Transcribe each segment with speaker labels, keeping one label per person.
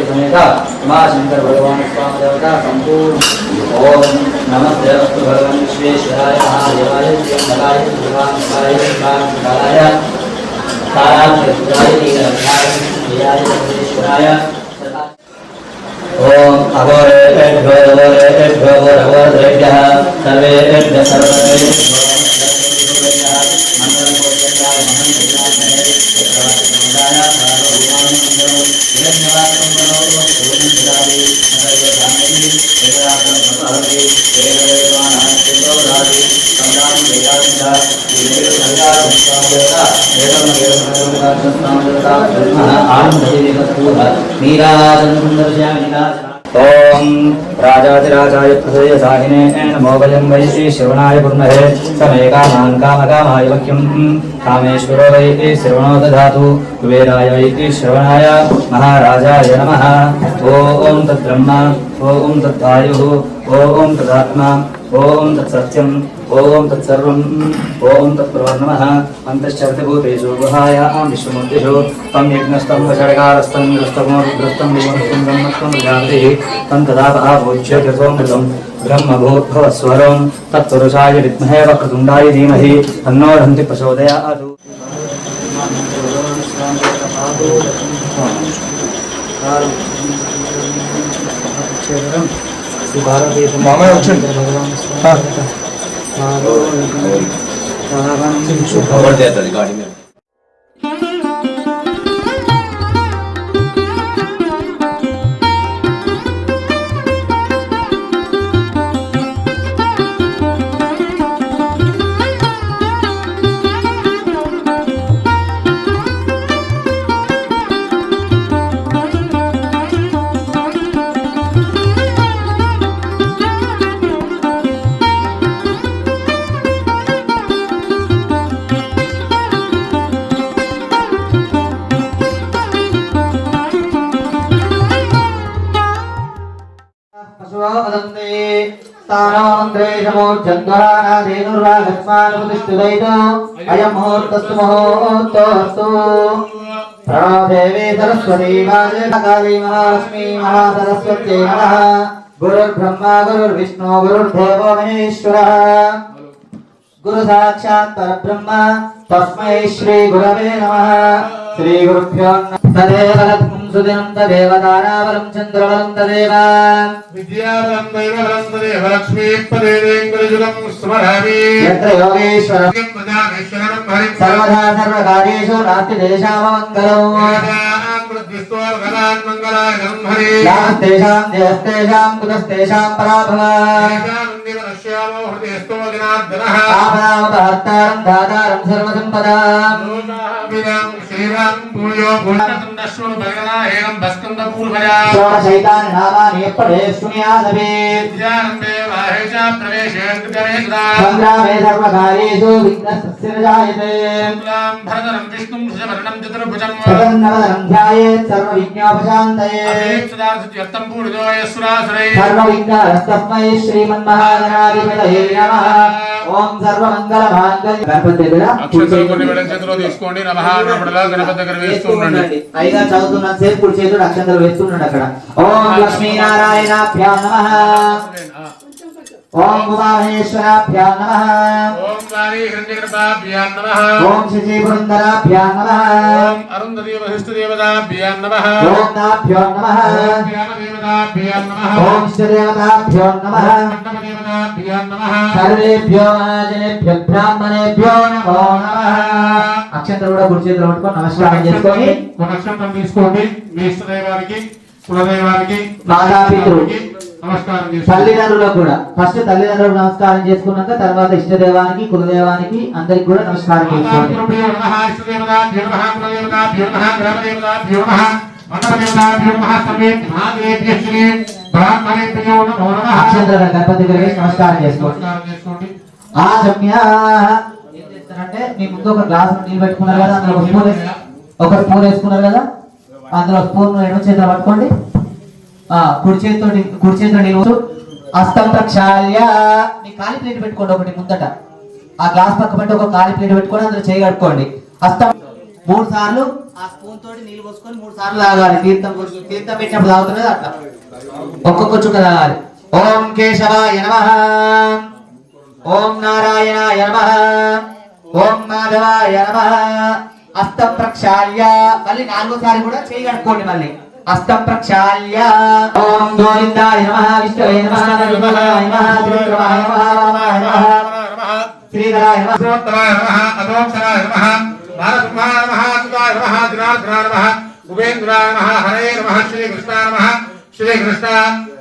Speaker 1: समेत मा शंकर भगवान स्वामी देवता संपूर्ण ओम नमस्ते अस्तु भगवान विश्वेश्वराय महादेवाय त्र्यंबकाय शिवाय शिवाय ताराय नीलकंठाय विश्वेश्वराय ओम अघोरेभ्योरेभ्योरघोरेभ्यः सर्वेभ्यः सर्वदेभ्यो ओम राजाधिराजाय प्रसयसाहिने नमो वयं वै श्री श्रवणाय कुर्महे समेकामान् कामकामाय वक्यं कामेश्वरो वै श्रवणो दधातु कुबेराय वै श्रवणाय महाराजाय नमः। ओम तद्ब्रह्म ओम तद्वायुः ओम तदात्मा ओम तत्सत्यम् ओम तत्सर्वम् ओम तत्प्रवर्णमः। अन्तश्चर्तिभूतेषु गुहायां विश्वमूर्तिषु तं यज्ञस्तं वषडकारस्तं दृष्टमोरुद्रस्तं विमोहस्तं ब्रह्मत्वं जातिः तं तदापः पूज्य कृतोऽमृतं ब्रह्मभूर्भुवस्वरं तत्पुरुषाय विद्महे वक्रतुण्डाय धीमहि तन्नो दन्ति प्रचोदयात्।
Speaker 2: మామయ్య వచ్చింది గాడి మీద
Speaker 1: अयमुहूर्तस्तु मुहूर्तोऽस्तु देवी सरस्वती काली महालक्ष्मी महासरस्वत्यै नमः। गुरुर्ब्रह्मा गुरुर्विष्णु गुरुर्देवो महेश्वरः गुरु साक्षात् परब्रह्म तस्मै श्री गुरवे नमः। श्री गुरुभ्यो तदेव सुदिनं तदेव ताराबलं चन्द्रबलं तदेव
Speaker 3: विद्याबलं दैवबलं तदेव लक्ष्मीपदेवेङ्करजुगं स्मरामि।
Speaker 1: यत्र योगेश्वरं सर्वदा सर्वकार्येषु नास्ति देशाममङ्गलम्। नास्तेषां देहस्तेषां कुतस्तेषां पराभवः। आपदामपहर्तारं दातारं सर्वसम्पदाम्। षोडशैतानि नामानि पठे शृणुयादपि। सङ्ग्रामे सर्वकार्येषु विघ्नस्य न जायते। प्रसन्नवदनं ध्यायेत् सर्वविघ्नोपशान्तये। सर्वविघ्नहस्तस्मै श्रीमन्महागणाधिपतये नमः। ओम सर्वमंगलमांगल्ये गणपति దగ్గర
Speaker 3: అక్షంతలు వెడమ చేతిలో తీసుకోండి నమః అన్నపడలా గణపతి దగ్గర వేస్తూ ఉండండి
Speaker 1: పైగా చదువుతున్న సేపు కుడి చేతుడు అక్షంతలు వేస్తున్నాడు అక్కడ ఓం లక్ష్మీ నారాయణాభ్యాం నమః ओम उमामहेश्वराभ्यां नमः
Speaker 3: ओम वाणी हिरण्यगर्भाभ्यां नमः
Speaker 1: ओम शशिपुरन्दराभ्यां नमः
Speaker 3: ओम अरुन्धती वसिष्ठदेवताभ्यां नमः
Speaker 1: ओम नाभ्यो नमः
Speaker 3: ओम ज्ञानदेवताभ्यां नमः
Speaker 1: ओम इष्टदेवताभ्यो नमः
Speaker 3: देवताभ्यां नमः
Speaker 1: सर्वेभ्यो महाजनेभ्यो ब्राह्मणेभ्यो नमो नमः అక్షంతలు కూడా కుడి చేతిలో పట్టుకొని నమస్కారం చేసుకోండి
Speaker 3: ఒక అక్షంతం తీసుకోండి మీ ఇష్టదైవానికి కులదైవానికి
Speaker 1: మాతాపితృకి
Speaker 3: నమస్కారం చేసుకోండి
Speaker 1: తల్లిదండ్రులకు కూడా ఫస్ట్ తల్లిదండ్రులకు నమస్కారం చేసుకున్నాక తర్వాత ఇష్టదేవానికి కులదేవానికి అందరికి కూడా నమస్కారం చేసుకోండి అక్షంతలు గణపతి దగ్గరికి నమస్కారం చేసుకోండి అంటే మీ ముందు ఒక గ్లాస్ నీళ్ళు పెట్టుకున్నారు కదా అందులో ఒక స్పూన్ వేసుకున్నారు కదా అందులో స్పూన్ ఎడమ చేతిలో పట్టుకోండి కుడి చేతితో నీళ్ళు హస్తం ప్రక్షాళ్య మీ ఖాళీ ప్లేట్ పెట్టుకోండి ఒకటి ముందట ఆ గ్లాస్ పక్క పెట్టి ఒక ఖాళీ ప్లేట్ పెట్టుకొని అందులో చేయి కట్టుకోండి హస్తం 3 సార్లు ఆ స్పూన్ తోటి నీళ్ళు పోసుకొని 3 సార్లు తాగాలి. తీర్థం పెట్టినప్పుడు తాగుతున్నది అట్లా ఒక్కొక్క చుక్క తాగాలి. ఓం కేశవాయ నమః, ఓం నారాయణాయ నమః, ఓం మాధవాయ నమః. హస్తం ప్రక్షాళ్య, మళ్ళీ 4సారి కూడా చేయి కట్టుకోండి. మళ్ళీ హస్తం ప్రక్షాళ్య. ఓం గోవిందాయ నమః, విష్ణువే నమః, నరసింహాయ నమః, త్రివిక్రమాయ నమః, వామనాయ నమః, శ్రీధరాయ నమః,
Speaker 3: శ్రీధరాయ నమః, అదోక్షరాయ నమః, నారసింహాయ నమః, అచ్యుతాయ నమః, దినార్దనాయ నమః, ఉపేంద్రాయ నమః, హరే నమః, శ్రీకృష్ణాయ నమః, శ్రీకృష్ణ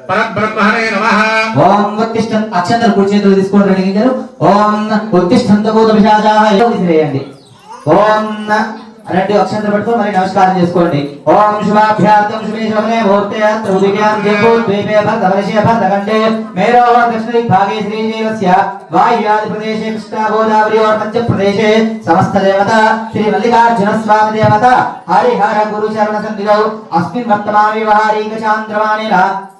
Speaker 3: పరబ్రహ్మణే నమః.
Speaker 1: ఓం ఉత్తిష్టం. అక్షంతలు కుడి చేతులు తీసుకోండి. అడిగారు ఓం ఉత్తిష్టంత భూత పిశాచాః విసిరేయండి. ఓం 2 అక్షంతలు పట్టుకొని మరి నమస్కారం చేసుకోండి. ఓం శుభాభ్యార్థం శుభే శుభనే ముహూర్తే త్రివిజ్ఞాం జంబూ ద్వీపే భరతవర్షే భరతఖండే మేరోవ దక్షిణ భాగే శ్రీశైలస్య వాయువ్యాది ప్రదేశే కృష్ణా గోదావరి और मध्य प्रदेशे समस्त देवता श्री मल्लिकार्जुन स्वामी देवता हरिहर गुरु चरण सन्निधौ अस्मिन् वर्तमान व्यवहारिक चान्द्रमानेन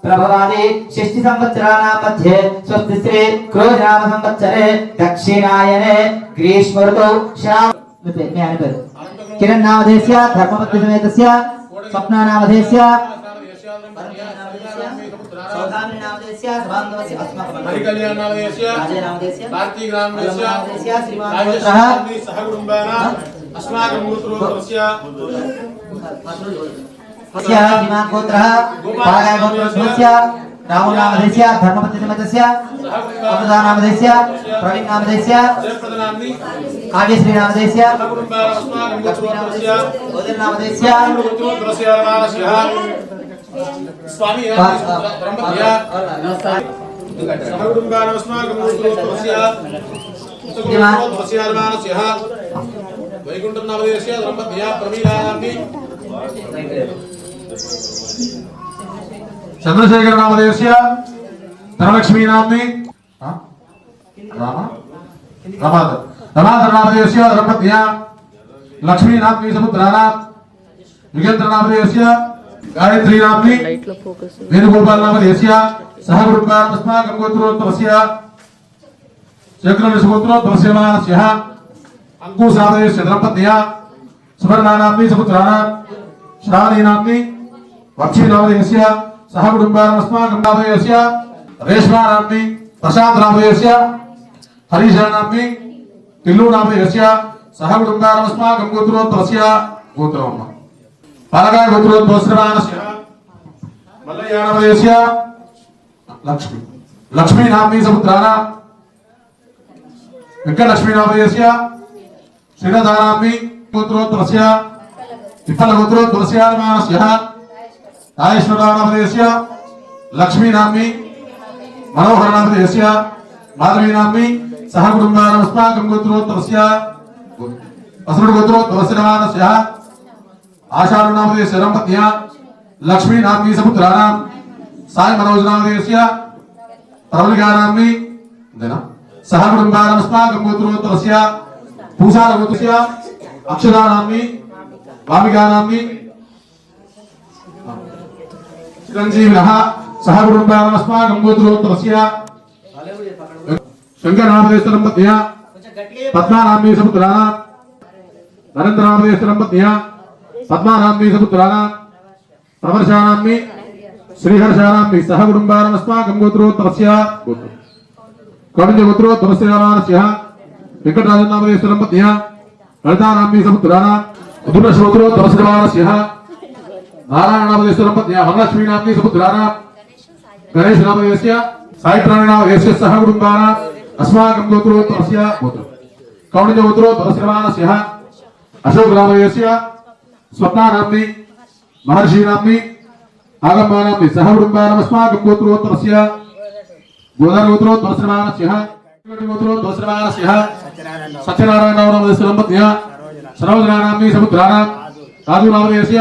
Speaker 1: प्रभवादि षष्टि संवत्सराणां मध्ये स्वस्ति श्री क्रोधनाम संवत्सरे दक्षिणायने ग्रीष्म ऋतौ श्रावण किरण नामधेयस्य धर्मपत्नी समेतस्य स्वप्ना नामधेयस्य सौधामिनी नामधेयस्य सभांगवस्य अस्माकं
Speaker 3: हरिकल्याण नामधेयस्य
Speaker 1: राजे नामधेयस्य
Speaker 3: कार्तिक नामधेयस्य
Speaker 1: श्रीमान
Speaker 3: राजेश सह कुटुंबाना अस्माकं गोत्रोत्रस्य
Speaker 1: श्रीमान गोत्रः पागाय गोत्रस्य रामो नामधेयस्य धर्मपत्नी समेतस्य अमृता नामधेयस्य प्रवीण नामधेयस्य
Speaker 3: जयप्रदनाम्नि
Speaker 1: आगे श्री नामधेयस्य
Speaker 3: सह कुटुंबाना अस्माकं गोत्रोत्रस्य
Speaker 1: गोदर नामधेयस्य
Speaker 3: गोत्रोत्रस्य रामस्य स्वामी ब्रह्मज्ञ सह कुटुंबाना अस्माकं गोत्रोत्रस्य गोत्रोत्रस्य रामस्य वैकुंठं नामधेयस्य ब्रह्मज्ञ प्रवीणानाम्नि चंद्रशेखर नामधेयस्य धनलक्ष्मी नाम्नि रमाधर नामधेयस्य धर्मपत्न्य लक्ष्मी नाम्नि समुद्रानां युगेन्द्र नामधेयस्य गायत्री नाम्नि वेणुगोपाल नामधेयस्य सह कुटुंबानां अस्माकं गोत्रोत्तमस्य शेखरनिसगोत्रोत्तमस्य मानस्य अंकुश नामधेयस्य धर्मपत्न्य सुवर्णा नाम्नि समुद्रानां श्रावणी नाम्नि वक्षी नामधेयस्य सह कुटुंबानां अस्माकं नामधेयस्य रेश्मा नाम्नि प्रशांत नामधेयस्य हरीश नाम्नि टिल्लू नामधेयस्य सह कुटुंबानां अस्माकं गोत्रोत्तमस्य गोत्रम् पालगाय गोत्रोत्तमस्य मल्लय्य नामधेयस्य लक्ष्मी नाम्नि समुद्रानां वेंकटलक्ष्मी नामधेयस्य श्रीलता नाम्नि गोत्रोत्तमस्य विठ्ठल गोत्रोत्तमस्य मानस्य राजेश्वरराव नामधेयस्य लक्ष्मी नाम्नि मनोहर नामधेयस्य माधवी नाम्नि सह कुटुंबानां अस्माकं गोत्रोत्तमस्य असुर गोत्रोत्तमस्य मानस्य आषाढ़ नामधेयस्य दंपत्न्य लक्ष्मी नाम्नि समुद्रानां साई मनोज नामधेयस्य प्रबलिका नाम्नि सह कुटुंबानां अस्माकं गोत्रोत्तमस्य पूषा गोत्रस्य अक्षरा नाम्नि वामिका नाम्नि चिरंजीविनः सह कुटुंबानां अस्माकं गोत्रोत्तमस्य शंकर नामधेयस्य दंपत्न्य पद्मा नाम्नि समुद्रानां नरेंद्र नामधेयस्य दंपत्न्य पद्मा नाम्नि समुद्रानां प्रवर्षा नाम्नि श्रीहर्ष नाम्नि सह कुटुंबानां अस्माकं गोत्रोत्तमस्य कौंडिन्य गोत्रोत्तमस्य मानस्य वेंकटराजन नामधेयस्य दंपत्न्य ललिता नाम्नि समुद्रानां उदुरश गोत्रोत्तमस्य मानस्य नारायण नामधेयस्य दंपत्न्य वरलक्ष्मी नाम्नि समुद्रानां गणेश नामधेयस्य साईप्राणी नामधेयस्य सह कुटुंबानां अस्माकं गोत्रोत्तमस्य गोत्र कौंडिन्य गोत्रोत्तमस्य मानस्य अशोक नामधेयस्य स्वप्ना नाम्नि महर्षि नाम्नि आगम्मा नाम्नि सह कुटुंबानां अस्माकं गोत्रोत्तमस्य गोदार गोत्रोत्तमस्य मानस्य गोत्रोत्तमस्य मानस्य सत्यनारायण नामधेयस्य दंपत्न्य सरोजना नाम्नि समुद्रानां राजू नामधेयस्य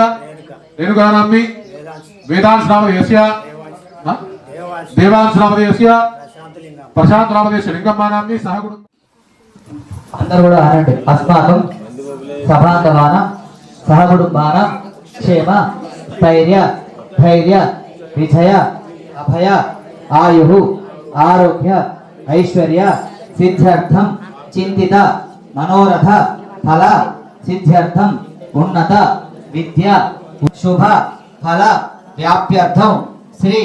Speaker 3: रेणुका नाम्नि वेदांश नामधेयस्य देवांश नामधेयस्य प्रशांत नामधेयस्य लिंगम्मा नाम्नि सह कुटुंब
Speaker 1: అందరూ కూడా అనండి. అస్మాకం సభాంగమాన సహ కుటుంబాన క్షేమ స్థైర్య ధైర్య విజయ అభయ ఆయు ఆరోగ్య ఐశ్వర్య సిద్ధ్యర్థం చింతిత మనోరథ ఫల సిద్ధ్యర్థం ఉన్నత విద్య శుభ ఫల వ్యాప్యర్థం శ్రీ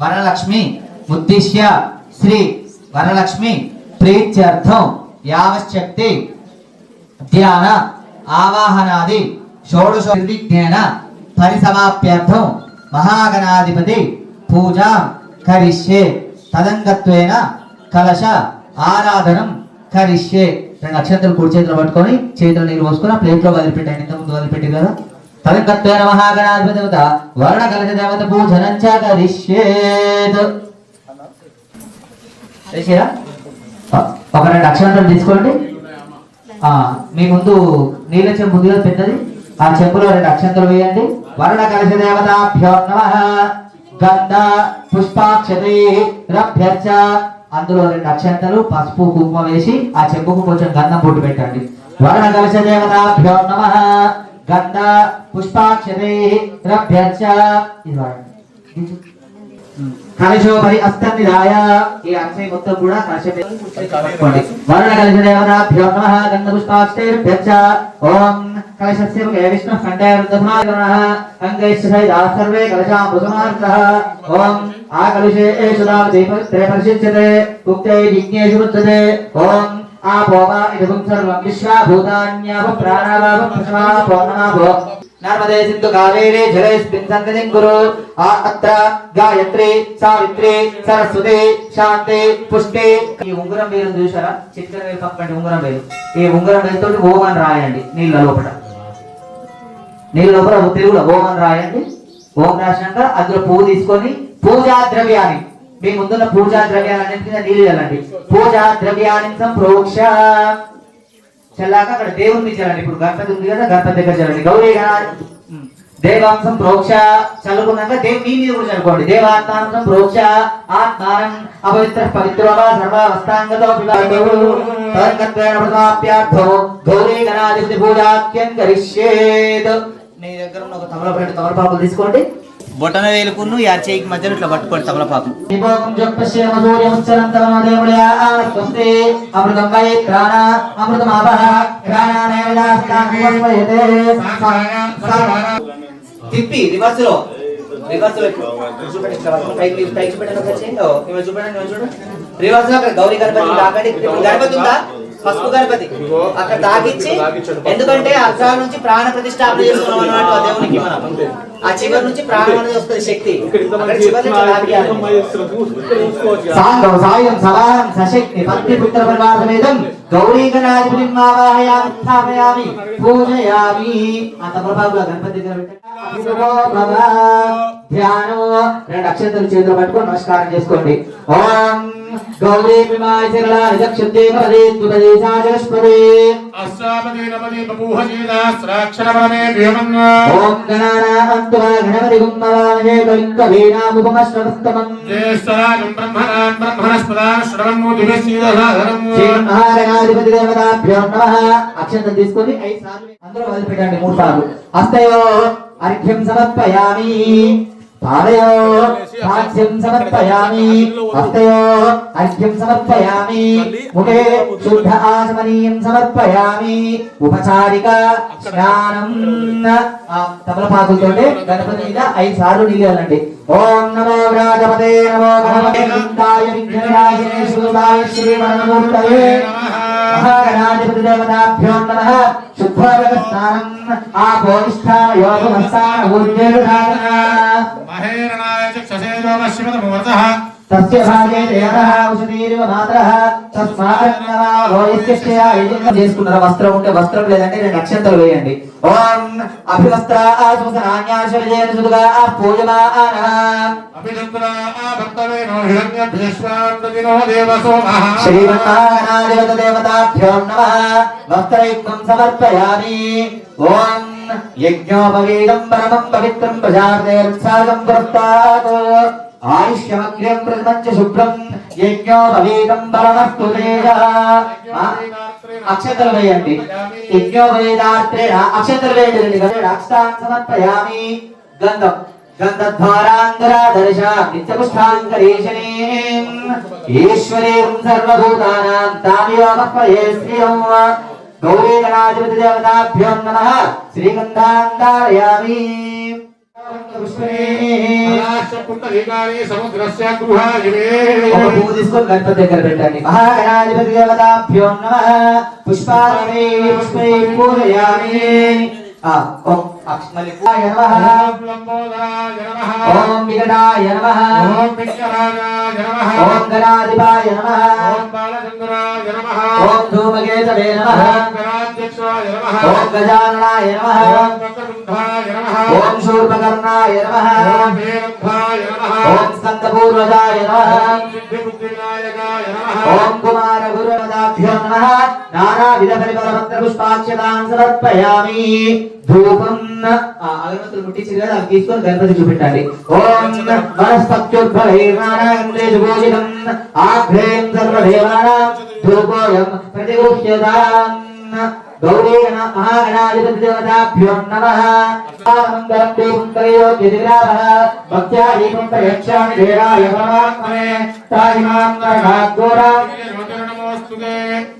Speaker 1: వరలక్ష్మి ఉద్దిశ్య శ్రీ వరలక్ష్మి ప్రీత్యర్థం యావశక్తి ధ్యాన ఆవాహనాది షోడశ నిర్విఘ్నేన పరిసమాప్యర్థం మహాగణాధిపతి పూజా కరిష్యే తదంగత్వేన కలశ ఆరాధనం కరిష్యే. 2 అక్షంతలు కుడి చేతులు పట్టుకొని చేతులు నీరు పోసుకొని ఆ ప్లేట్ లో వదిలిపెట్టాను. ఇంత ముందు వదిలిపెట్టి కదా. తదంగత్వేన మహాగణాధిపతి దేవత వర్ణ కలశ దేవత పూజనం చ కరిష్యేత్. చేసిరా? ఒక 2 అక్షంతలు తీసుకోండి. మీ ముందు నీళ్ళ చెంబు ఉంది కదా పెద్దది, ఆ చెంబులో 2 అక్షంతలు వేయండి. వర్ణ కలశ దేవతాభ్యో నమః గంధ పుష్పాక్షతే రభ్యర్చ. అందులో 2 అక్షంతలు పసుపు కుంకుమ వేసి ఆ చెంబుకు కొంచెం గంధం పొట్టు పెట్టండి. వర్ణ కలశ దేవతాభ్యో నమః గంధ పుష్పాక్షతే రభ్యర్చ. ఇది వాడండి. కలశోపరి అస్తనిదాయ. ఈ అక్షయ మొత్తం కూడా కలశం పట్టుకోండి. వర్ణ కలశ దేవతాభ్యో నమః గంధ పుష్పాక్షతే రభ్యర్చ. ఓం కలశస్య ముఖే విష్ణు ఖండే రుద్రమాగణః అంగైశ్చ సైదా సర్వే కలశామృతమార్గః. ఓం ఆ కలశే ఏషుదావతి పవిత్రే పరిశుచ్యతే ఉక్తై విజ్ఞేషు ముచ్యతే. ఓం ఆపోవా ఇదం సర్వం విశ్వా భూతాన్యావ ప్రాణావావ ప్రసవాపో నమః. నర్మదే సింధు కావేరీ జలేస్మిన్ సన్నిధిం కురు. అత్ర గాయత్రి సావిత్రి సరస్వతి శాంతి పుష్టి. ఈ ఉంగరం వేలు చూసారా? చిట్కన వేలు పక్కన ఉంగరం వేలు. ఈ ఉంగరం వేలుతో ఓం అని రాయండి. నీళ్ళ లోపల తెలుగులో ఓం అని రాయండి. ఓం రాసినాక అందులో పువ్వు తీసుకొని పూజా ద్రవ్యాన్ని, మీ ముందున్న పూజా ద్రవ్యాలన్నింటి కింద నీళ్ళు చల్లండి. పూజా ద్రవ్యాన్ని సంప్రోక్ష. చల్లాక అక్కడ దేవుని చల్లండి. ఇప్పుడు గణపతి ఉంది కదా, గణపతి దగ్గర చల్లండి. గౌరీ దేవాంశం ప్రోక్ష. చల్లుకున్నాక మీ మీద కూడా చల్లుకోండి. దేవాత్మాంశం ప్రోక్ష ఆత్మానం అపవిత్ర పవిత్రవ సర్వావస్థాంగతో గౌరీ గణాధిపతి పూజాఖ్యం కరిష్యేత్. మీ దగ్గర ఉన్న ఒక తమలపాకులు తీసుకోండి. బొటన వేలుకును ఈ అరచేయికి మధ్యలో ఇట్లా పట్టుకోండి తమలపాకు. తిప్పి రివర్స్ లో రివర్స్ లో గౌరీ గణపతి తాకండి. గణపతి ఉందా? పసుపు గణపతి అక్కడ తాకిచ్చి, ఎందుకంటే అక్షరాల నుంచి ప్రాణ ప్రతిష్టాపన చేసుకున్నాం అన్నమాట దేవునికి. మనం ఆ చివరి నుంచి ప్రాణం అనేది వస్తుంది శక్తి. గౌరీ గణాధిపతి పూజయామి. ఆ తమలపాకుల గణపతి దగ్గర ధ్యానం. 2 అక్షంతలు చేతులు పట్టుకొని నమస్కారం చేసుకోండి. ఓం గౌరీ ఓం గణానామంత్వా గణపతి గుమ్మవామహే కవిం కవీనాముపమశ్రవస్తమం జ్యేష్ఠరాజం బ్రహ్మణాన్ బ్రహ్మణస్పదాన్ శ్రవణమూర్తిభిశ్చీదసాదనం. శ్రీ మహాగణాధిపతి దేవతాభ్యో నమః. అక్షంతలు తీసుకొని 5 సార్లు అందరూ వదిలిపెట్టండి. 3 సార్లు. హస్తయో అర్ఘ్యం సమర్పయామి. పాదయో సాక్ష్యం సమర్పయామి. హస్తయో అర్ఘ్యం సమర్పయామి. ముఖే శుద్ధ ఆచమనీయం సమర్పయామి. ఉపచారిక స్నానం. తమలపాకులతో గణపతి మీద 5 సార్లు నీళ్ళు చల్లండి. ఓం నమో వ్రాజపతే నమో గణపతే విఘ్నాయ విఘ్నవినాశినే శూలాయ శ్రీమన్మూర్తయే మహాగణాధిపతి దేవతాభ్యో నమః. శుద్ధోదక స్నానం. ఆపోనిష్ఠాన యోగమస్థాన ఊర్జేరుధారణ.
Speaker 3: మహేరణాయ చక్షసేదో వశ్యమతమూర్తః
Speaker 1: తస్య భాగే దేవః ఔషధీరివ మాతరః తస్మాన్నవో యస్యస్య యజనం. చేసుకున్నారా? వస్త్రం ఉంటే వస్త్రం, లేదంటే 2 అక్షంతలు వేయండి. ఓం అభివస్త్రా ఆస్మసనాన్యాశవిజేన సుదుగా పూజమానః.
Speaker 3: అభిచంద్రా భక్తవేనో హిరణ్యభ్యశ్వాంతదినో దేవసోమః.
Speaker 1: శ్రీమన్నారాయణ దేవతాభ్యో నమః. వస్త్రయుక్తం సమర్పయామి. ఓం యజ్ఞోపవీతం పరమం పవిత్రం ప్రజాపతేర్సాగం పురస్తాత్. ఆయుష్యమగ్ర్యం ప్రతిమంచ శుభ్రం యజ్ఞోపవీతం పరమస్తు తేజః. అక్షంతలు వేయండి. యజ్ఞోపవీతాత్రేణ అక్షంతలు వేయండి. అక్షతాన్ సమర్పయామి. గంధం గంధద్వారాంగరాధర్ష నిత్యపుష్టాంగరీషణీం ఈశ్వరీం సర్వభూతానాం తామియోమహ్వయే శ్రియం. गौरी गणाधिपति देवताभ्यो नमः श्रीगन्धान्धारयामि ఒక పువ్వు తీసుకొని గణపతి దగ్గర పెట్టండి మహాగణాధిపతి దేవతాభ్యో నమః పుష్పార్పణే పుష్పై పూజయామి ఓం అక్ష్మలికాయ నమః ఓం విఘటాయ నమః ఓం గణాధిపాయ నమః ఓం ధూమకేతవే నమః ఓం గజాననాయ నమః ఓం శూర్పకర్ణాయ నమః ఓం స్కందపూర్వజాయ నమః ఓం కుమార గురువదాభ్యో నమః నానావిధ పరిమళ పత్ర పుష్పాక్షతాన్ సమర్పయామి ధూపం అగరబత్తులు ముట్టించారు కదా అవి తీసుకొని గణపతి చూపెట్టాలి ఓం వనస్పత్యుద్భవైర్నారాయణేజుగోజితం ఆఘ్రేం సర్వదేవానాం ధూపోయం ప్రతిగృహ్యతాం గౌరీ మహాగణాధిపతి దేవతాభ్యో నమః మంగళం దీపం త్రయోగ్యదివిరావః భక్త్యా దీపం ప్రయచ్ఛామి దేవాయ పరమాత్మనే తాయిమాం నరకాగ్ఘోరాం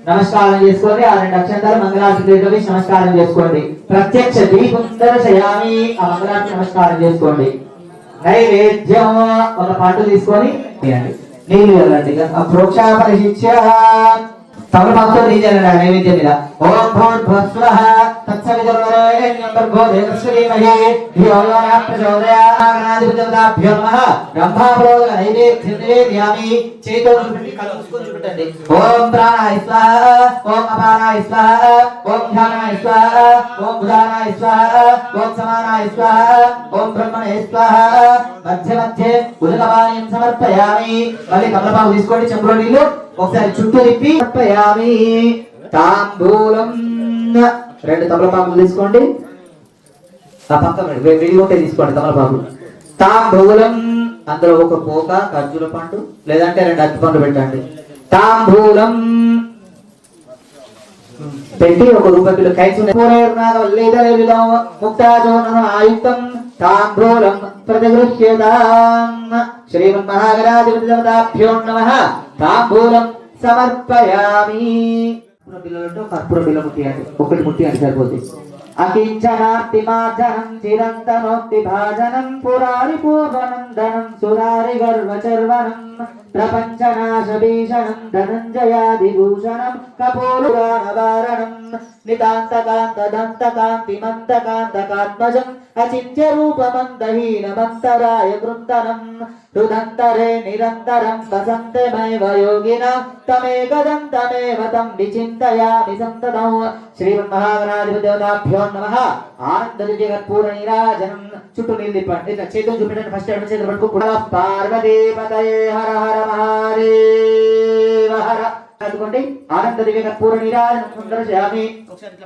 Speaker 1: నమస్కారం చేసుకోండి ఆ రెండు అక్షంతాలు మంగళారతి నమస్కారం చేసుకోండి ప్రత్యక్ష దీపం దర్శయామి ఆ మంగళారతి నమస్కారం చేసుకోండి నైవేద్యం ఒక పాటు తీసుకొని నీళ్ళు వెళ్ళండి ప్రోక్షాపరిశిక్ష తమలపాకుతో నీళ్ళు వెళ్ళండి నైవేద్యం మీద ఓం భూర్భువః తత్సవితుర్వరేణ్యం భర్గో దేవస్య ధీమహి ధియో యో నః ప్రచోదయాత్ గణాధిపతిభ్యో నమః బ్రహ్మాప్రోగ నైవేద్యం నివేదయామి చేతులు పెట్టి కళ్ళు మూసుకొని చూపెట్టండి ఓం ప్రాణాయ స్వాహ ఓం అపానాయ స్వాహ ఓం ధ్యానాయ స్వాహ ఓం ఉదానాయ స్వాహ ఓం సమానాయ స్వాహ ఓం బ్రహ్మణే స్వాహ మధ్య మధ్య ఉదకపానీయం సమర్పయామి మళ్ళీ తమలపాకు తీసుకోండి చెంబులో నీళ్ళు ఒకసారి చుట్టూ తిప్పి సమర్పయామి తాంబూలం రెండు తమలపాకులు తీసుకోండి ఆ పక్క విడిగొట్టే తీసుకోండి తమలపాకు తాంబూలం అందులో ఒక పోక ఖర్జూర పండు లేదంటే రెండు అరటి పండు పెట్టండి తాంబూలం పెట్టి ఒక రూపాయి కిలో కైచుక్తాయుక్తం తాంబూలం ప్రతిగృహ్యతాం శ్రీమన్మహాగణాధిపతి దేవతాభ్యో నమః తాంబూలం సమర్పయామి బిల్లలతో కర్పూర బిల్ల ముట్టియండి ఒకటి ముట్టియండి సరిపోతుంది అకించనార్తిమార్జనం చిరంతనోక్తి భాజనం పురారి పూర్వనందనం సురారి గర్వచర్వనం ప్రపంచనాశభీషణం ధనంజయాదిభూషణం కపోలుగానవారణం నితాంతకాంతదంతకాంతిమంతకాంతకాత్మజం అచింత్య రూపమందహీనమంతరాయ కృంతనం హృదంతరే నిరంతరం వసంతమేవ యోగినా తమేకదంతమేవ తం విచింతయామి సంతతం శ్రీమన్మహాగణాధిపతి దేవతాభ్యో నమః ఆనంద దివ్యకర్పూర నీరాజనం చుట్టూ నీళ్ళు తిప్పండి ఇట్లా చేతులు చూపెట్టండి ఫస్ట్ ఎడమ చేతులు పట్టుకో పార్వతీపతయే హర హర మహాదేవ హర అందుకోండి ఆనంద దివ్యకర్పూర నీరాజనం సుందరయామి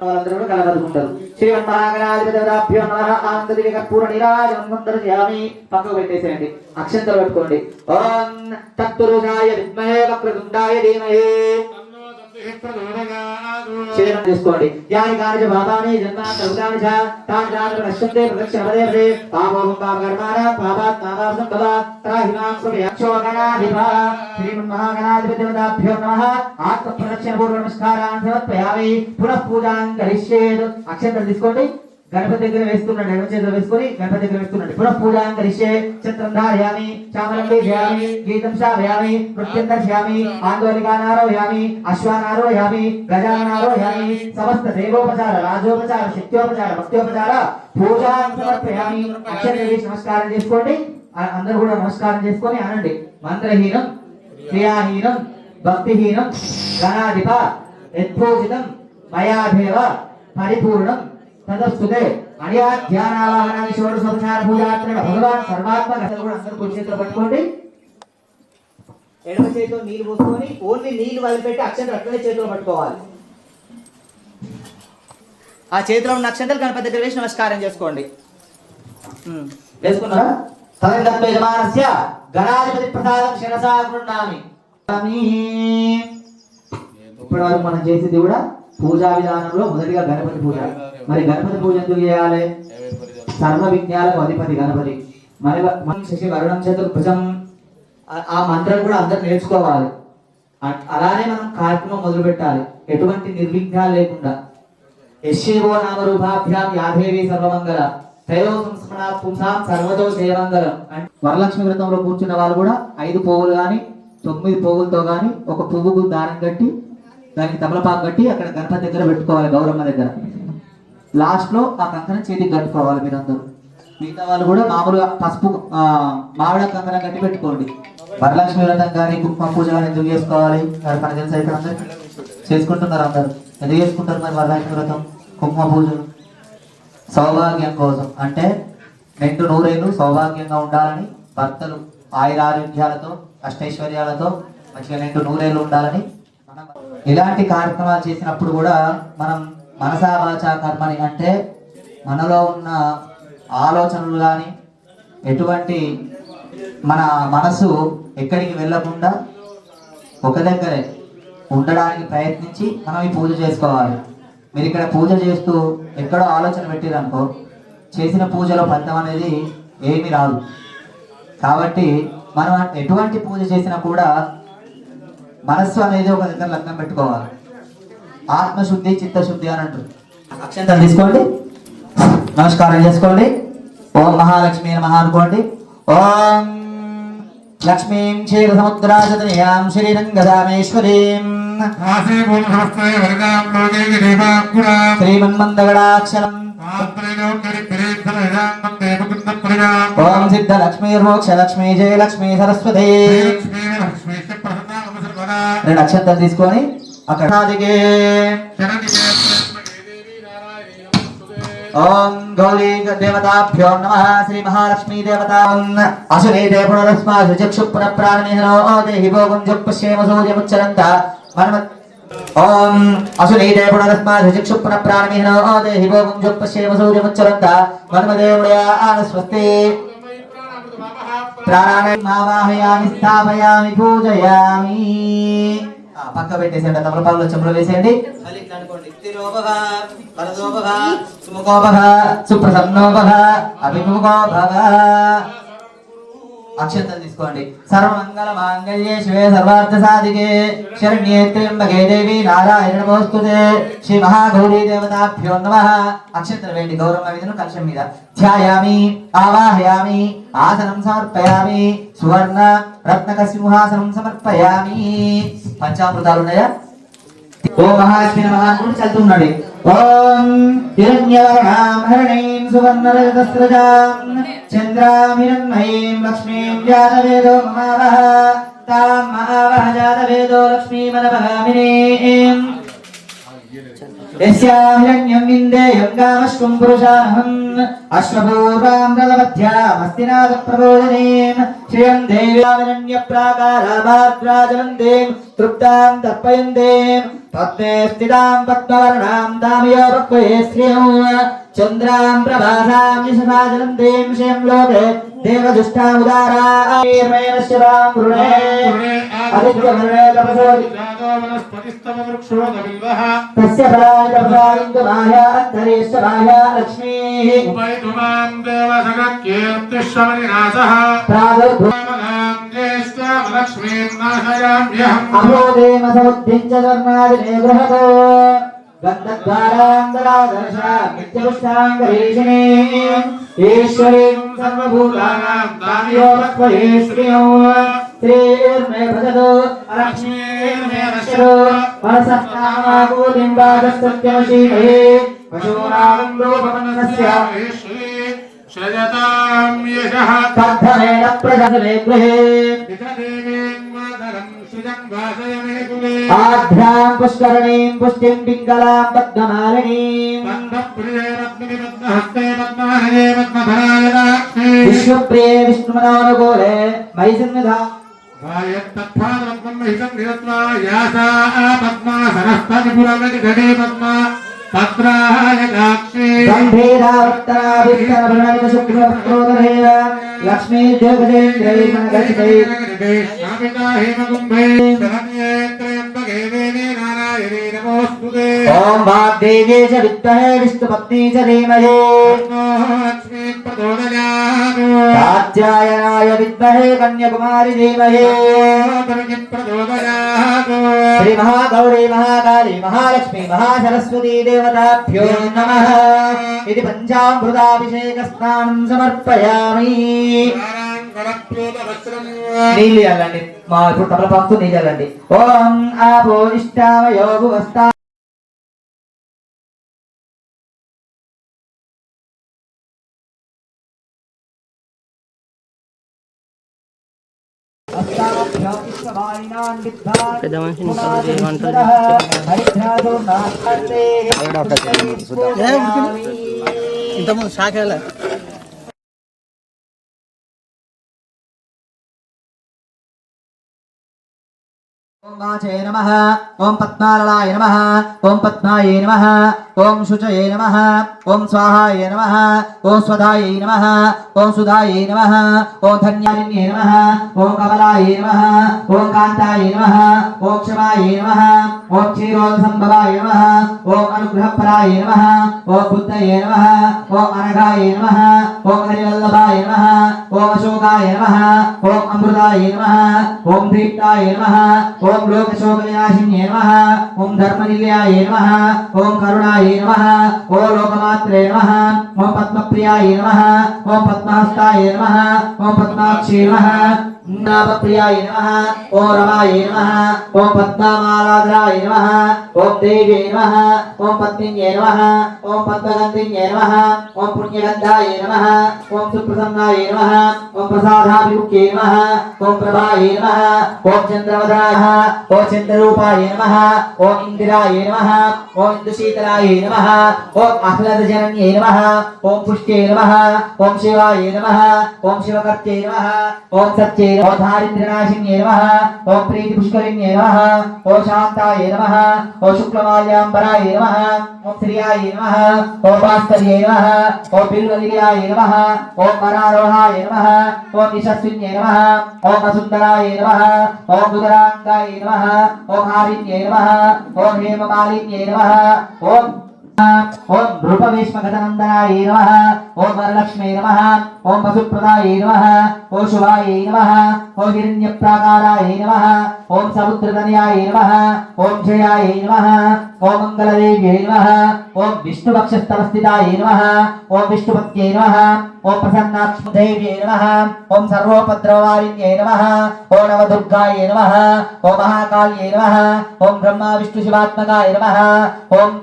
Speaker 1: వాళ్ళందరూ కూడా కలగలుగుంటారు శ్రీమన్మహాగణాధిపతి దేవతాభ్యో నమః ఆనంద దివ్యకర్పూర నీరాజనం సుందరయామి పక్కకు పెట్టేసేయండి అక్షంతలు పెట్టుకోండి ఓం తత్పురుషాయ విద్మహే వక్రతుండాయ ధీమహి శరీరం తీసుకోండి యాని కాని పాపాని జన్మాంతరుగాని చ తాని తాని నశ్యంతే ప్రదక్షిణ పదే పదే పాపం పాపకర్మాణ పాపాత్ పాపాసం భవ త్రాహిమాం సమయక్షోగణాధిప శ్రీమన్మహాగణాధిపతి దేవతాభ్యో నమః ఆత్మ ప్రదక్షిణ పూర్వ నమస్కారాన్ సమర్పయామి పునః పూజాం కరిష్యేత్ అక్షంతలు తీసుకోండి గణపతి దగ్గర వేస్తున్నాడు ఎడమ చేతిలో వేసుకొని గణపతి దగ్గర వేస్తున్నాడు పునః పూజాం కరిష్యే చత్రం ధారయామి చామరం వేయామి గీతం శ్రావయామి నృత్యం దర్శయామి ఆందోళికానారోహయామి అశ్వానారోహయామి గజానారోహయామి సమస్త దేవోపచార రాజోపచార శక్త్యోపచార భక్త్యోపచార పూజాం సమర్పయామి అక్షరం వేసి నమస్కారం చేసుకోండి అందరూ కూడా నమస్కారం చేసుకొని అనండి మంత్రహీనం క్రియాహీనం భక్తిహీనం గణాధిప యత్పూజితం మయాదేవ పరిపూర్ణం తదస్తుతే అనియా ధ్యానావాహనాన్ని షోడశోపచార పూజాత్రక భగవాన్ సర్వాత్మక కూడా అందరూ కుడి చేతిలో పట్టుకోండి ఎడమ చేతిలో నీళ్లు పోసుకొని ఓన్లీ నీళ్లు వదిలిపెట్టి అక్షంతలు అట్లనే చేతిలో పట్టుకోవాలి ఆ చేతిలో ఉన్న అక్షంతలు గణపతి దగ్గర వేసి నమస్కారం చేసుకోండి వేసుకున్నారా తదంగత్వ యజమానస్య గణాధిపతి ప్రసాదం శిరసా గృహ్ణామి ఇప్పుడు మనం చేసేది కూడా పూజా విధానంలో మొదటిగా గణపతి పూజ మరి గణపతి పూజ ఎందుకు చేయాలి సర్వ విజ్ఞాలకు అధిపతి గణపతి మరి శశి వరుణం చతుర్భుజం ఆ మంత్రం కూడా అందరు నేర్చుకోవాలి అలానే మనం కార్యక్రమం మొదలు పెట్టాలి, ఎటువంటి నిర్విఘ్నాలు లేకుండా. యశ్యేవో నామ రూపాభ్యాం యాదేవి సర్వమంగళ త్రయో సంస్మరణ పుంసాం సర్వతో జయమంగళం. అంటే వరలక్ష్మి వ్రతంలో కూర్చున్న వాళ్ళు కూడా 5 పువ్వులు కానీ 9 పువ్వులతో కానీ ఒక పువ్వుకు దారం కట్టి దానికి తమలపాకు కట్టి అక్కడ గణపతి దగ్గర పెట్టుకోవాలి, గౌరమ్మ దగ్గర. లాస్ట్ లో ఆ కంకణం చేతికి కట్టుకోవాలి మీరందరూ. మిగతా వాళ్ళు కూడా మామూలుగా పసుపు మామిడి కంకణం కట్టి పెట్టుకోండి. వరలక్ష్మి వ్రతం కానీ కుంకుమ పూజ కానీ ఎందుకు చేసుకోవాలి మనకు తెలుసా? ఇక్కడ అందరు చేసుకుంటున్నారు. అందరు ఎందుకు చేసుకుంటారు మరి వరలక్ష్మి వ్రతం కుంకుమ పూజలు? సౌభాగ్యం కోసం. అంటే 2 నూరేళ్ళు సౌభాగ్యంగా ఉండాలని, భర్తలు ఆయురారోగ్యాలతో అష్టైశ్వర్యాలతో మంచిగా 2 నూరేళ్ళు ఉండాలని. మనం ఇలాంటి కార్యక్రమాలు చేసినప్పుడు కూడా మనం మనసా వాచా కర్మని, అంటే మనలో ఉన్న ఆలోచనలు కానీ ఎటువంటి మన మనసు ఎక్కడికి వెళ్ళకుండా ఒక దగ్గరే ఉండడానికి ప్రయత్నించి మనం ఈ పూజ చేసుకోవాలి. మీరు ఇక్కడ పూజ చేస్తూ ఎక్కడో ఆలోచన పెట్టిరనుకో, చేసిన పూజలో ఫలితం అనేది ఏమీ రాదు. కాబట్టి మనం ఎటువంటి పూజ చేసినా కూడా మనస్సు అనేది ఒక దగ్గర లగ్నం పెట్టుకోవాలి. ఆత్మశుద్ధి చిత్తశుద్ధి అని అంటారు. అక్షంతలు తీసుకోండి, నమస్కారం చేసుకోండి. ఓం మహాలక్ష్మి నమః అనుకోండి. ఓం లక్ష్మీం క్షీర సముద్రాజతనయాం శ్రీరంగదామేశ్వరీం శ్రీమన్మందగడాక్షరం ఓం సిద్ధ లక్ష్మీర్మోక్ష లక్ష్మీ జయ లక్ష్మీ సరస్వతి. 2 అక్షంతలు తీసుకొని అక్కడ ఓం గౌరీ దేవతాభ్యో నమః శ్రీ మహాలక్ష్మీ దేవతా అసురే పునరస్మాసు చక్షు పునఃప్రాణమిహనో దేహి భోగం జుఃపశ్యేమ సూర్యముచ్చరంత మనమ. ఓం అసురే పునరస్మాసు చక్షు పునఃప్రాణమిహనో దేహి భోగం జుఃపశ్యేమ సూర్యముచ్చరంత మనమదేవుడయా స్వస్తి. ప్రాణాయామి స్థాపయామి పూజయామి. పక్క పెట్టేసేయండి, తమలపాకులో చెంబులో వేసేయండి. అక్షంతలు తీసుకోండి. సర్వమంగళ మాంగళ్యే శివే సర్వార్థ సాధికే శరణ్యే త్ర్యంబకే దేవి నారాయణ నమోస్తుతే శ్రీ మహాగౌరీ దేవతాభ్యో నమః. అక్షంతలు వేయండి గౌరమ్మ మీదను కలశం మీద. ధ్యాయామి ఆవాహయామి ఆసనం సమర్పయామి సువర్ణ రత్నక సింహాసనం సమర్పయామి. పంచామృతాలు ఉన్నాయా? ఓం మహాలక్ష్మి నమః అనుకుంటూ చదువుతున్నాడు. ఓం హిరణ్యవర్ణాం హరిణీం సువర్ణరజతస్రజాం చంద్రాం హిరణ్మయీం లక్ష్మీం జాతవేదో మహావహ తాం మహావహ జాతవేదో లక్ష్మీమనవగామినీం యస్యాం హిరణ్యం విందేయం కామశ్వం పురుషానహం అశ్వపూర్వాం రథమధ్యామస్తినాథ ప్రబోధనీం శ్రియం దేవ్యామిరణ్య ప్రాకారాభాద్రాజవందేం తృప్తాం తర్పయందేం పద్మే స్థితాం పద్మవర్ణాం దామయో భక్వయే శ్రియం చంద్రాం ప్రభాసాం యశసాజలందేం శ్రియం లోకే దేవదుష్టాముదారామేర్మేనశ్యతాం వృణే ఆదిత్యవర్ణే తపసోది
Speaker 3: వనస్పతిస్తవ వృక్షోద బిల్వః
Speaker 1: తస్య ప్రాయతపాయిందుమాయ అంతరేశ్వరాయ లక్ష్మీః
Speaker 3: ఉపైతుమాం దేవసగకీర్తిశ్రవనినాశః
Speaker 1: ప్రాదుర్భూమాం
Speaker 3: జ్యేష్ఠాం లక్ష్మీం నాశయామ్యహం
Speaker 1: అమోదేమ సముద్ధిం చ ధర్మాదినే గృహతో గంధద్వారాంతరాదర్శాం నిత్యపుష్టాంగరీషిణీం ఈశ్వరీం సర్వభూతానాం దామయో భక్వయే శ్రియం శ్రీర్మే భజతో అలక్ష్మీర్మే నశ్యతో మనసః బాధసత్యమశీమహే పశూనాం రూపమన్నస్య
Speaker 3: శ్రజతాం యశః
Speaker 1: తద్ధమేన ప్రజసే గృహే
Speaker 3: పితదేవీం మాతరం సుజం వాసయమే కులే
Speaker 1: ఆధ్యాం పుష్కరణీం పుష్టిం పింగళాం పద్మమాలినీం
Speaker 3: పద్మప్రియే పద్మిని పద్మహస్తే పద్మహరే పద్మధరాయ లక్ష్మీ
Speaker 1: విష్ణుప్రియే విష్ణుమనోనుకూలే మయి సన్నిధా
Speaker 3: వాయత్తత్థానత్వం మహితం నిరత్వా యాసా పద్మాసనస్తనిపురమతి ఘటే పద్మ పత్రాయ లక్ష్మీ
Speaker 1: గంభీరావర్తనాభిస్తనభరణమిత శుక్రవక్రోధరేణ లక్ష్మీ దేవదేంద్రై మనగతికై
Speaker 3: శామితా హేమకుంభే శరణ్యే త్రయంబకే దేవే నారాయణే నమోస్తుతే प्रचोदयात्
Speaker 1: ओम वाग्देवी च विद्महे विष्णुपत्नी च धीमहि
Speaker 3: लक्ष्मी प्रचोदयात्
Speaker 1: कात्यायनाय विद्महे कन्याकुमारी धीमहि
Speaker 3: प्रचोदयात्
Speaker 1: श्री महागौरी महाकाली महालक्ष्मी महासरस्वती देवताभ्यो नमः इति पंचामृताभिषेक स्नानं समर्पयामि నీళ్ళు ఇవ్వాలండి మా ఇప్పుడు తమలపాకు నీళ్ళు ఇవ్వాలండి ఓం ఆపో ఇష్టామయో భువస్తా
Speaker 4: పెద్ద మనిషిని వంటలు ఇంతకుముందు శాఖలే
Speaker 1: ओम वाचे नमः ओम पद्माललाय नमः ओम पद्माये नमः ओम शुचये नमः ओम स्वाहाय नमः ओम स्वधायै नमः ओम सुधायै नमः ओम धन्यारिण्ये नमः ओम कमलाय नमः ओम कान्ताय नमः ओम क्षमाय नमः ओम क्षीरोदसंभवाय नमः ओम अनुग्रहपराय नमः ओम बुद्धये नमः ओम अनघाय नमः ओम हरिवल्लभाय नमः ओम अशोकाय नमः ओम अमृताय नमः ओम दीप्ताय नमः ओम लोकशोकविनाशिन्ये नमः ओम धर्मनिलयाय नमः ओम करुणाय नमः ओम लोकमात्रे नमः ओम पद्मप्रियाय नमः ओम पद्महस्ताय नमः ओम पद्माक्षी नमः नामप्रियाय नमः ओम रमाय नमः ओम पद्ममालाधराय नमः ओम देव्यै नमः ओम पद्मिन्ये नमः ओम पद्मगन्धिन्ये नमः ओम पुण्यगन्धाय नमः ओम सुप्रसन्नाय नमः ओम प्रसादाभिमुख्ये नमः ओम प्रभाय नमः ओम चन्द्रवदनाय ओम चन्द्ररूपाय नमः ओम इन्दिराय नमः ओम इन्दुशीतलाय नमः ओम आह्लादजनन्ये नमः ओम पुष्ट्ये नमः ओम शिवाय नमः ओम शिवकर्त्ये नमः ओम सत्ये ओम दारिद्र्यनाशिन्ये नमः ओम प्रीतिपुष्करिण्ये नमः ओम शान्ताय नमः ओम शुक्लमाल्याम्बराय नमः ओम श्रियाय नमः ओम भास्कर्ये नमः ओम बिल्वनिलयाय नमः ओम वरारोहाय नमः ओम यशस्विन्ये नमः ओम वसुन्धराय नमः ओम उदराङ्गाय नमः ओम हारिण्ये नमः ओम हेममालिन्ये नमः ओम ओम रूपवेश्मगतनन्दनाय नमः ओम वरलक्ष्मे नमः ओम वसुप्रदाय नमः ओम शुभाय नमः ओम हिरण्यप्राकाराय नमः ओम समुद्रतनयाय नमः ओम जयाय नमः ओम मंगलदेव्यै नमः ओम विष्णुपक्षस्तवस्थिताय नमः ओम विष्णुपत्यै नमः ओम प्रसन्नाक्षदेव्यै नमः ओम सर्वोपद्रववारिण्यै नमः ओम नवदुर्गायै नमः ओम महाकाल्यै नमः ओम ब्रह्मा विष्णु शिवात्मकाय नमः ओम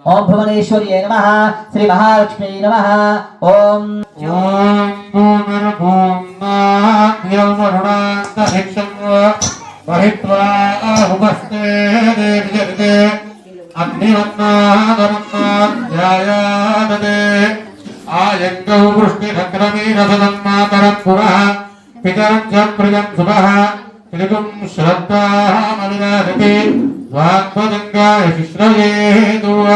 Speaker 1: ओम भुवनेश्वर्ये नमः श्री महालक्ष्मी नमः ओम
Speaker 3: महित्वा आहुमस्ते देव्यर्ते अग्निवन्नादरन्नाध्यायादते आयङ्गौ वृष्टिभद्रमीरसदं मातरं पुरः पितरं च प्रियं शुभः त्रिगुं श्रद्धामलिनादते वाग्भजङ्गाय शिश्रयेदुः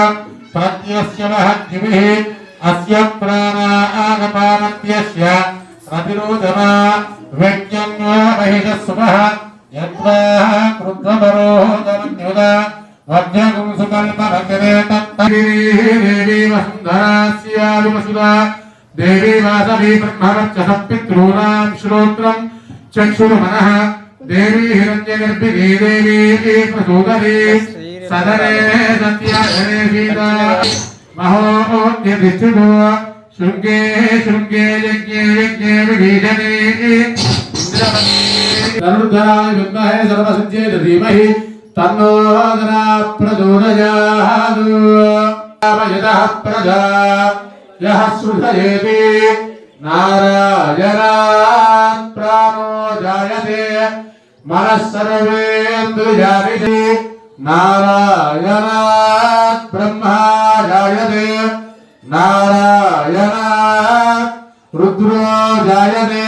Speaker 3: प्रत्यस्य महद्युभिः अस्य प्राणागपानन्त्यस्य प्रतिरोधमा व्यज्ञन्वामहिषस्वः यद्वा क्रुद्धमरोदरन्युदा वज्रगुं सुकल्पभक्तिरे तत्तदेवी वसुन्धरास्यादिवसुधा देवी वासवी ब्रह्मवर्चसः पितॄणां श्रोत्रं चक्षुर्मनः देवी हिरण्यगर्भिणी देवी प्रसूदरी सदरे सत्याधरे सीता महोऽध्यधिष्ठितो शृङ्गे शृङ्गे यज्ञे यज्ञे विभीषणे तनुर्धराय विद्महे सर्वसिद्ध्यै धीमहि तन्नो रुद्रः प्रचोदयात् यतः प्रजा यः श्रुतयेति नारायणात् प्राणो जायते मनः सर्वेन्द्रियाणि नारायणात् ब्रह्मा जायते नारायणात् रुद्रो जायते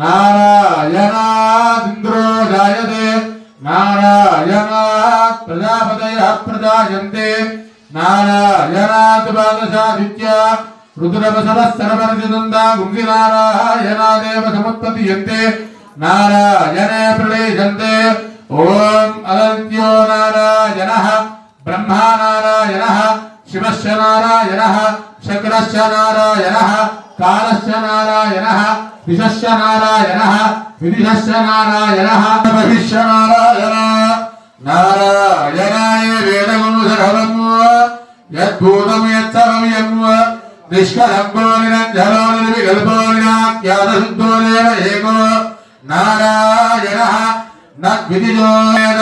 Speaker 3: नारायणात् इन्द्रो जायते नारायणात् प्रजापतयः प्रजायन्ते नारायणात् द्वादशादित्या रुद्रवसवः सर्वर्जिनन्दा गुंसि नारायणादेव समुत्पद्यन्ते नारायणे प्रलेशन्ते ओम अनन्त्यो नारायणः రుద్రశ్చ నారాయణః శంకరశ్చ నారాయణః కాలశ్చ నారాయణః విశశ్చ నారాయణః విదిశశ్చ నారాయణః భవిష్య నారాయణ నారాయణాయ వేదమును సర్వము యద్భూతం యత్సర్వం యం నిష్కలంకో నిరంజనో నిర్వికల్పో నిరాఖ్యాత శుద్ధో దేవ ఏకో నారాయణః నద్విదిజో వేద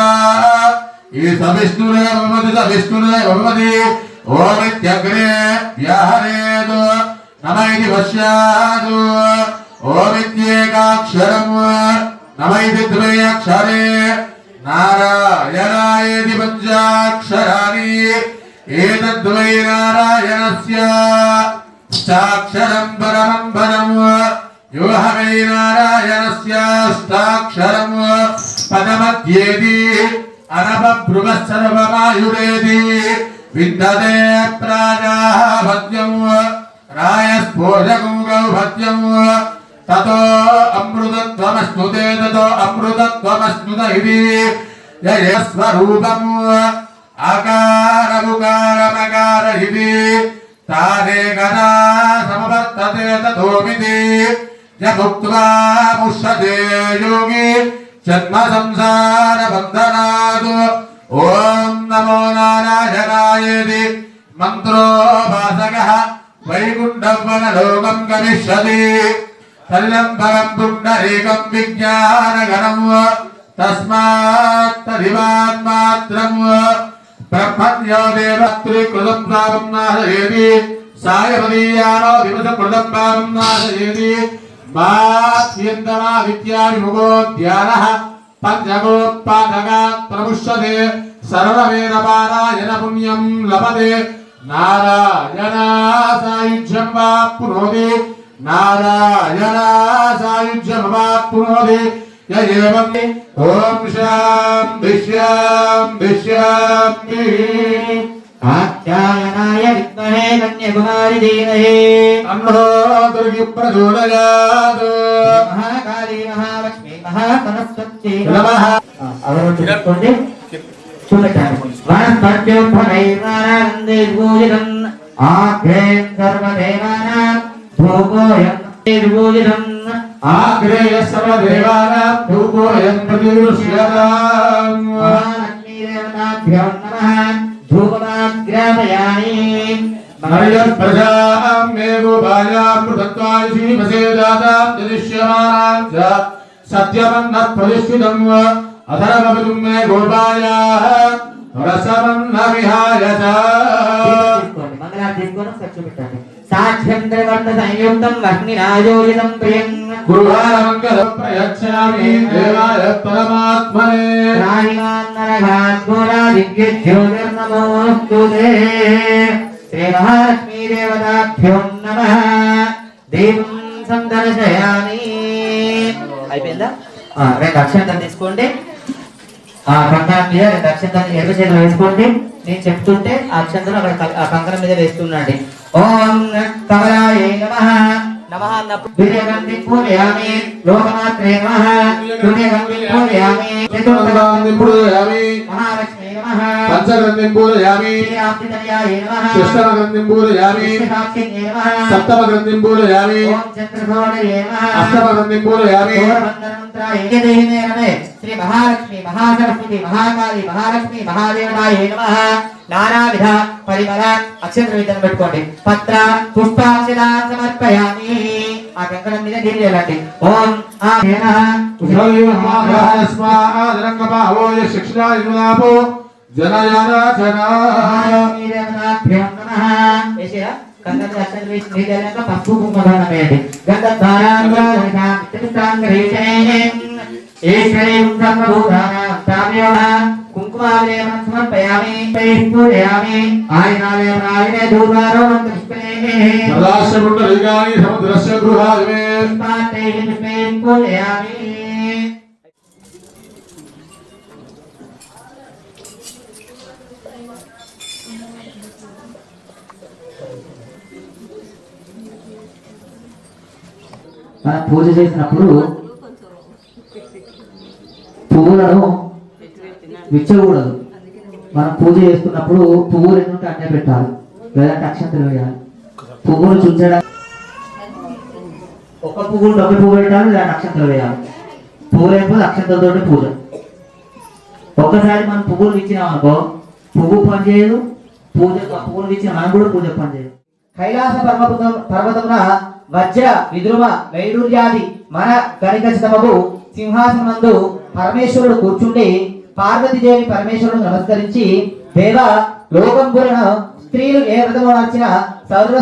Speaker 3: ఈ సవిష్ణురే భవతి ఓమిత్యగ్రే వ్యాహరేదు నమైతి పశ్యాదు ఓమిత్యేకాక్షరం నమైతి ద్వయక్షరే నారాయణాయేతి పంచాక్షరాణి ఏతద్వై నారాయణస్య సాక్షరం పరమం పదం యోహవై నారాయణస్య స్థాక్షరం పదమధ్యేతి అనపభృవః సర్వమాయురేతి విద్దతే ప్రాజాపత్యం రాయస్పోషకం గౌభత్యం తతో అమృతత్వమశ్నుతే తతో అమృతత్వమశ్నుత ఇది యస్వరూపం ఆకారముకారమకార ఇది తాదేకదా సమవర్తతే తతోమితి యముక్త్వా ముష్యతే యోగి జన్మ సంసార బంధనాద్ ఓం నమో నారాయణాయేతి మంత్రోపాసకః వైకుంఠం వనలోకం గమిష్యతి తల్లం పరం పుండరీకం విజ్ఞానగణం తస్మాత్ తదివాన్మాత్రం బ్రహ్మణ్యో దేవత్రికృతం పాపం నాశయేతి సాయపదీయానో విమసకృతం పాపం నాశయేతి మాత్యంతమా విద్యావిముఖో ధ్యానః పంచగోపాదగాత్ ప్రముష్యతే సర్వవేదపారాయణ పుణ్యం లభతే నారాయణాసాయుజ్యం వాప్నోతి నారాయణాసాయుజ్యం వాప్నోతి యయేవం ఓం శాంతి శాంతి శాంతి
Speaker 1: కాత్యాయనాయ విద్మహే కన్యాకుమారి ధీమహి
Speaker 3: తన్నో దుర్గి ప్రచోదయాత్
Speaker 1: మహాకాళీ మహాలక్ష్మి మహాసరస్వతి నమః అవరోధించుకోండి చూడండి వనస్పత్యోపనైర్నారానందే పూజితం ఆగ్రేయం సర్వదేవానాం భూగోయం పూజితం
Speaker 3: ఆగ్రేయ సర్వదేవానాం భూగోయం ప్రతిదృశ్యతాం
Speaker 1: మహాలక్ష్మీ దేవతాభ్యో నమః ధూపమాగ్రామయామి
Speaker 3: నరయత్ ప్రజాం మే గోపాయాం మృతత్వాయ శ్రీమసే దాతాం దృశ్యమానాం చ సత్యమన్నత్ ప్రతిష్ఠితం అధర్మవిదుం మే గోపాయాః రసమన్న విహాయ చ
Speaker 1: మంగళాన్ని తీసుకొని ఖర్చు పెట్టండి సాక్ష్యం త్రివర్ణ సంయుక్తం అగ్నిరాజోజితం ప్రియం
Speaker 3: గృహామంగళ ప్రయచ్ఛామి దేవాయ పరమాత్మనే
Speaker 1: రాహిమాన్నరఘాద్ఘోరా దివ్యజ్యోతిర్నమోస్తుతే శ్రీ మహాలక్ష్మీ దేవతాభ్యో నమః దేవం సందర్శయామి అయిపోయిందా రెండు అక్షంతలు తీసుకోండి కంకణం మీద రెండు అక్షంతలు ఎడమ చేతిలో వేసుకోండి నేను చెప్తుంటే ఆ అక్షంతలు అక్కడ ఆ కంకణం మీద వేస్తున్నాండి ఓం కమలాయ నమః నమః అన్నప్పుడు విజయగంధి పూజయామి లోకమాత్రే నమః విజయగంధి పూజయామి
Speaker 3: చతుర్థగంధిం పూజయామి
Speaker 1: మహాలక్ష్మీ నమః
Speaker 3: పంచగంధిం పూజయామి
Speaker 1: శ్రీరాప్తితనయాయ నమః
Speaker 3: షష్ఠగంధిం పూజయామి
Speaker 1: శ్రీసాక్షిణ్యే నమః
Speaker 3: సప్తమగంధిం పూజయామి
Speaker 1: ఓం చంద్రఘోడయే నమః
Speaker 3: అష్టమగంధిం పూజయామి
Speaker 1: శ్రీ మహాలక్ష్మి మహాసరస్వతి మహాకాళి మహాలక్ష్మి మహాదేవతాయ నమః నానావిధ పరిమళ అక్షంతలు విత్తనం పెట్టుకోండి పత్ర పుష్పాక్షర సమర్పయామి ఆ కంకణం మీద నీళ్ళు వెళ్ళండి ఓం
Speaker 3: శిక్షణాపో
Speaker 1: కంకణం అక్షంతలు వేసి నీళ్ళు వెళ్ళాక పసుపు కుంకుమ వేయండి ఈశ్వరీం సర్వభూతానాం తామ్యోః కుంకుమాలేపనం సమర్పయామి పూజయామి ఆయునాలేపనాయనే ధూపారో మంత్రపుష్పేః
Speaker 3: సదాశివపుండరీకాని సముద్రస్య గృహాదిమే
Speaker 1: పుష్పాత్తైః పుష్పైః పూజయామి మనం పూజ చేసినప్పుడు పువ్వులను విచ్చకూడదు. మనం పూజ చేసుకున్నప్పుడు పువ్వులు ఎన్నుంటే అన్నే పెట్టాలి. లేదంటే అక్షంతలు వేయాలి. పువ్వులు చుంచడానికి ఒక పువ్వులు డబ్బు పువ్వు పెట్టాలి, లేదంటే అక్షంతలు వేయాలి. పువ్వు లేకపోతే అక్షంతలతోటి పూజ. ఒక్కసారి మనం పువ్వులు ఇచ్చినాం అనుకో, పువ్వు పనిచేయదు, పూజ పువ్వులు ఇచ్చిన మనం కూడా పూజ పనిచేయదు. కైలాస పర్వతమున వజ్ర విద్రుమ వైడూర్యాది మన గణికచితమగు సింహాసనమందు పరమేశ్వరుడు కూర్చుండి పార్వతీదేవి పరమేశ్వరుడు నమస్కరించి, దేవ లోకంబురన స్త్రీలు ఏ వ్రతము నడిచిన సర్వ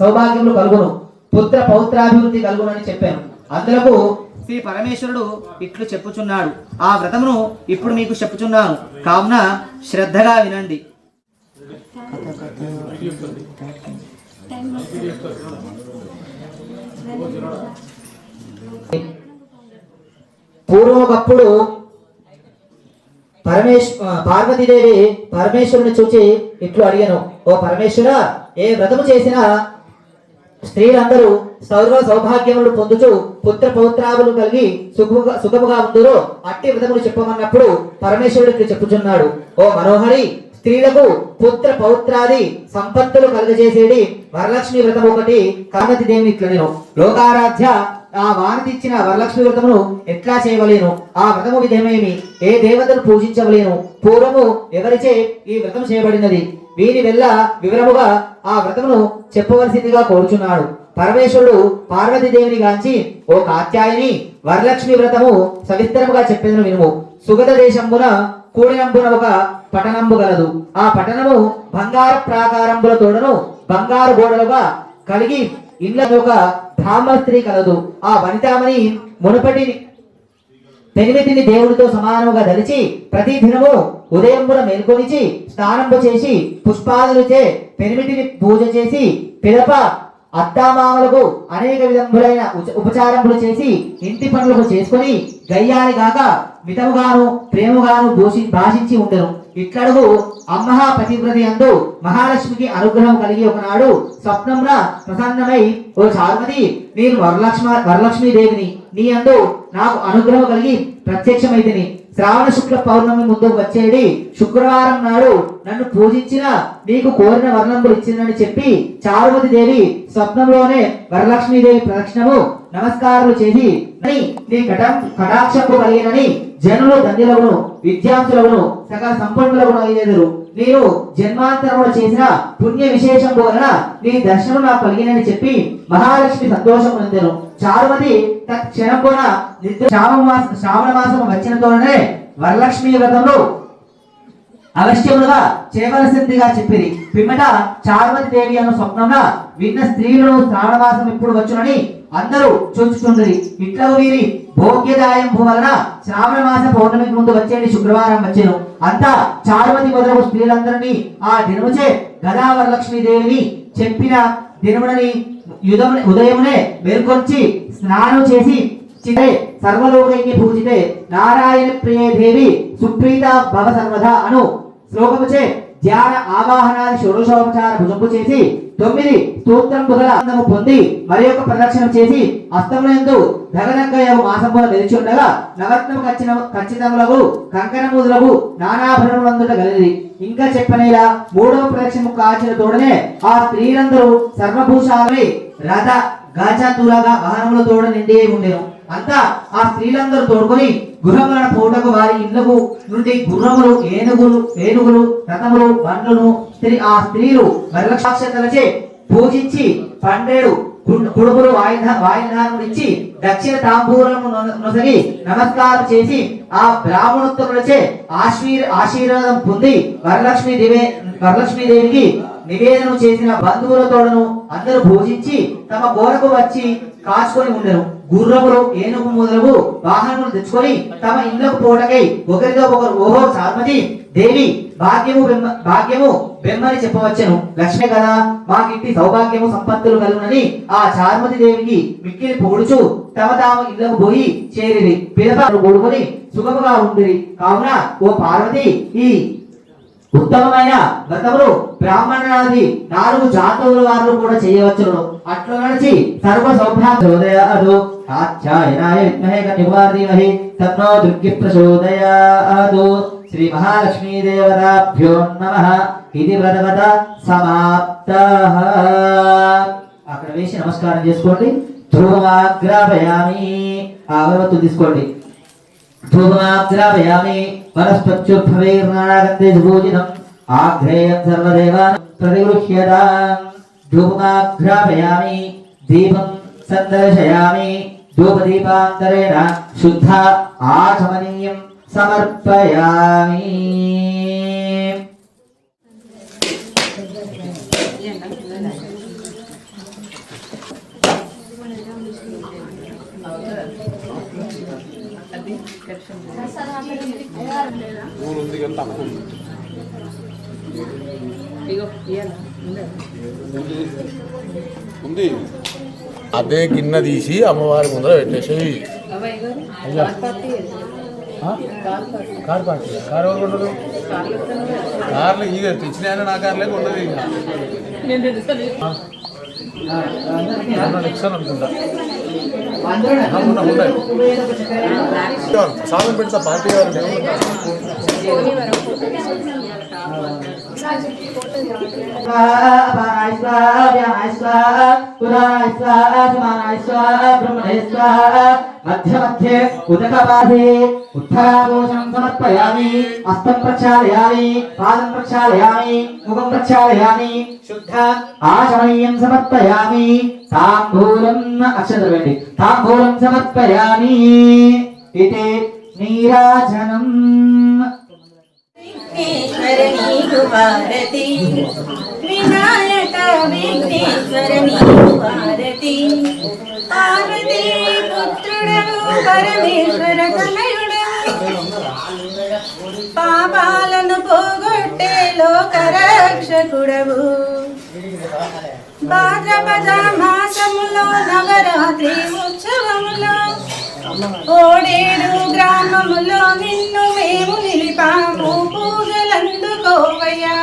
Speaker 1: సౌభాగ్యములు కలుగును, పుత్ర పౌత్రాభివృద్ధి కలుగునని చెప్పాను. అందులకు శ్రీ పరమేశ్వరుడు ఇట్లు చెప్పుచున్నాడు. ఆ వ్రతమును ఇప్పుడు మీకు చెప్పుచున్నాను, కావున శ్రద్ధగా వినండి. పూర్వమప్పుడు పార్వతీదేవి పరమేశ్వరుని చూచి ఇట్లు అడిగాను, ఓ పరమేశ్వర, ఏ వ్రతము చేసినా స్త్రీలందరూ సౌర్వ సౌభాగ్యములు పొందుచు పుత్ర పౌత్రాదులు కలిగి సుఖముగా ఉందరో అట్టి వ్రతములు చెప్పమన్నప్పుడు పరమేశ్వరుడికి చెప్పుచున్నాడు, ఓ మనోహరి, స్త్రీలకు పుత్ర పౌత్రాది సంపత్తులు కలుగజేసేది వరలక్ష్మి వ్రతం ఒకటి. కామతి దేవిని ఇట్లా నేను లోకారాధ్య ఆ వానతిచ్చిన వరలక్ష్మి వ్రతమును ఎట్లా చేయవలేను, ఆ వ్రతము విధమేమి, ఏ దేవతను పూజించవలేను, పూర్వము ఎవరిచే ఈ వ్రతం చేయబడినది, వీరి వెళ్ళ వివరముగా ఆ వ్రతమును చెప్పవలసిందిగా కోరుచున్నాడు. పరమేశ్వరుడు పార్వతీదేవిని గాంచి, ఓ కాత్యాయని, వరలక్ష్మి వ్రతము సవిస్తరముగా చెప్పేదను వినుము. సుగత దేశంబున కూడినంబున ఒక పట్టణంబు గలదు. ఆ పట్టణము బంగారు ప్రాకారంబుల తోడను బంగారు గోడలుగా కలిగి ఇండ్ల ఒక బ్రాహ్మణ స్త్రీ కలదు. ఆ వనితామణి మునుపటి పెనిమిటిని దేవుడితో సమానముగా ధరించి ప్రతి దినము ఉదయంబున మేల్కొనిచి స్నానంబు చేసి పుష్పాదులచే పెనిమిటిని పూజ చేసి పిదప అత్తామామలకు అనేక విధములైన ఉపచారములు చేసి ఇంటి పనులకు చేసుకొని గయ్యాని గాక మితముగాను ప్రేమగాను భాషించి ఉండను. ఇట్లడుగు అమ్మహా పతివ్రతి అందు మహాలక్ష్మికి అనుగ్రహం కలిగి ఒకనాడు స్వప్నమున ప్రసన్నమై, ఓ చారుమతి, నేను వరలక్ష్మీదేవిని, నీ అందు నాకు అనుగ్రహం కలిగి ప్రత్యక్షమైతిని. శ్రావణ శుక్ల పౌర్ణమి ముందు వచ్చేది శుక్రవారం నాడు నన్ను పూజించిన నీకు కోరిన వర్ణంబులు ఇచ్చిందని చెప్పి చారుమతి దేవి స్వప్నంలోనే వరలక్ష్మీదేవి ప్రదక్షిణము నమస్కారాలు చేసి నీ కటాక్షము కలిగినని జనులు ధన్యులగును విద్యాంసులగును సకల సంపన్నులగును అయ్యేదరు. నేను జన్మాంతరములు చేసిన పుణ్య విశేషం వలన నీ దర్శనం నాకు కలిగినని చెప్పి మహాలక్ష్మి సంతోషం పొందెను. చారుమతి తక్షణం కూడా నిద్ర శ్రావణ మాసం వచ్చినతోనే వరలక్ష్మి వ్రతములు అవశ్యములుగా చేయవలసిందిగా చెప్పిరి. పిమ్మట చారుమతి దేవి అను స్వప్నంన విన్న స్త్రీలను శ్రావణ మాసం ఇప్పుడు వచ్చునని అందరూ చూచుచుండ్రి. ఇట్లా వీరి భోగ్యదాయం వలన శ్రావణ మాస పౌర్ణమికి ముందు వచ్చేది శుక్రవారం వచ్చెను. అంతా చారుమతి మొదలగు స్త్రీలందరినీ ఆ దినముచే గదా వరలక్ష్మీదేవిని చెప్పిన దినమునని ఉదయమునే మేల్కొంచి స్నానం చేసి సర్వలోకైకి పూజితే నారాయణ ప్రియే దేవి సుప్రీత భవ సర్వదా అను శ్లోకముచే ధ్యాన ఆవాహనాది షోడశోపచార భుజంపు చేసి 9 స్తోత్రంబుగల అందము పొంది మరి యొక్క ప్రదక్షిణ చేసి అస్తములందు ధగధగయగు మాసముల నిలిచి ఉండగా నవరత్నము ఖచ్చితములకు కంకణములకు నానాభరణములందుట గలది. ఇంకా చెప్పనేలా 3వ ప్రదక్షిణము కాచిన తోడనే ఆ స్త్రీలందరూ సర్వభూషాలై రథ గజ తురగా వాహనముల తోడ నిండి ఉండెను. అంతా ఆ స్త్రీలందరూ తోడుకొని గుర్రములను పోటకు వారి ఇళ్లకు నుండి గుర్రములు ఏనుగులు రథములు బండ్లను ఆ స్త్రీలు వరలక్షలచే పూజించి 12 కుడుములు వాయిదానములు ఇచ్చి దక్షిణ తాంబూలము నొసగి నమస్కారం చేసి ఆ బ్రాహ్మణోత్తములచే ఆశీర్వాదం పొంది వరలక్ష్మీదేవికి నివేదన చేసిన బంధువులతోడను అందరూ భోజించి తమ కోరకు వచ్చి కాచుకొని ఉండరు. గుర్రములు ఏనుగు మొదలగు వాహనములు తెచ్చుకొని తమ ఇళ్లకు పోటకై ఒకరితో ఒకరు, ఓహో చారుమతి దేవి భాగ్యము బెమ్మని చెప్పవచ్చును. లక్ష్మి కదా మాకిట్టి సౌభాగ్యము సంపత్తులు కలుగునని ఆ చారుమతి దేవికి మిక్కిలి పొగుడుచు తమ ఇళ్లకు పోయి చేరిరి. పిదప కూడుకొని సుఖముగా ఉండిరి. కావున ఓ పార్వతి, ఈ ఉత్తమమైన వ్రతములు బ్రాహ్మణాది 4 జాతుల వారు కూడా చేయవచ్చును. అట్లా నడిచి సర్వ సౌభాగ్య कात्यायनाय विद्महे कन्याकुमारी धीमहि तन्नो दुर्गे प्रचोदयात् श्री महालक्ष्मी देवताभ्यो नमः इति व्रतवत समाप्तः అక్కడ వేసి నమస్కారం చేసుకోండి ధూమాగ్రాపయామి అగరవత్తు తీసుకోండి ధూమాగ్రాపయామి వనస్పత్యుద్భవైర్నాగంతే పూజితం ఆగ్రేయం సర్వదేవాన్ ప్రతిగృహ్యతాం ధూమాగ్రాపయామి దీపం సందర్శయామి ధూపదీపాంతరేణ శుద్ధ ఆచమనీయం సమర్పయామి
Speaker 5: ఉంది అదే గిన్నె తీసి అమ్మవారి ముందర పెట్టేసి కార్ పార్టీ కార్ ఎవరు ఉండదు కార్లు ఇక తెచ్చిన నా కార్లే ఉండదు ఇక నెక్స్ట్ అనుకుంటా సాధన పెడతా పార్టీ
Speaker 1: మధ్య మధ్య ఉదకపాధే ఉత్తరాభూషణం సమర్పయామి హస్తం ప్రక్షాళయామి పాదం ప్రక్షాళయామి ముఖం ప్రక్షాళయామి శుద్ధ ఆచమనీయం సమర్పయామి తాంబూలం అక్షతవేండి తాంబూలం సమర్పయామి ఇది నీరాజనం
Speaker 6: విఘ్నేశ్వరనీకు భారతి వినాయక విఘ్నేశ్వరనీకు భారతి పార్వతీ పుత్రుడవు పరమేశ్వర తనయుడవు పాపాలను పోగొట్టే లోకరక్షకుడవు భాద్రపద మాసములో నవరాత్రి ఉత్సవములో ఓడేడు గ్రామములో నిన్ను మేము నిలిపాము పూజలందుకోవయ్యా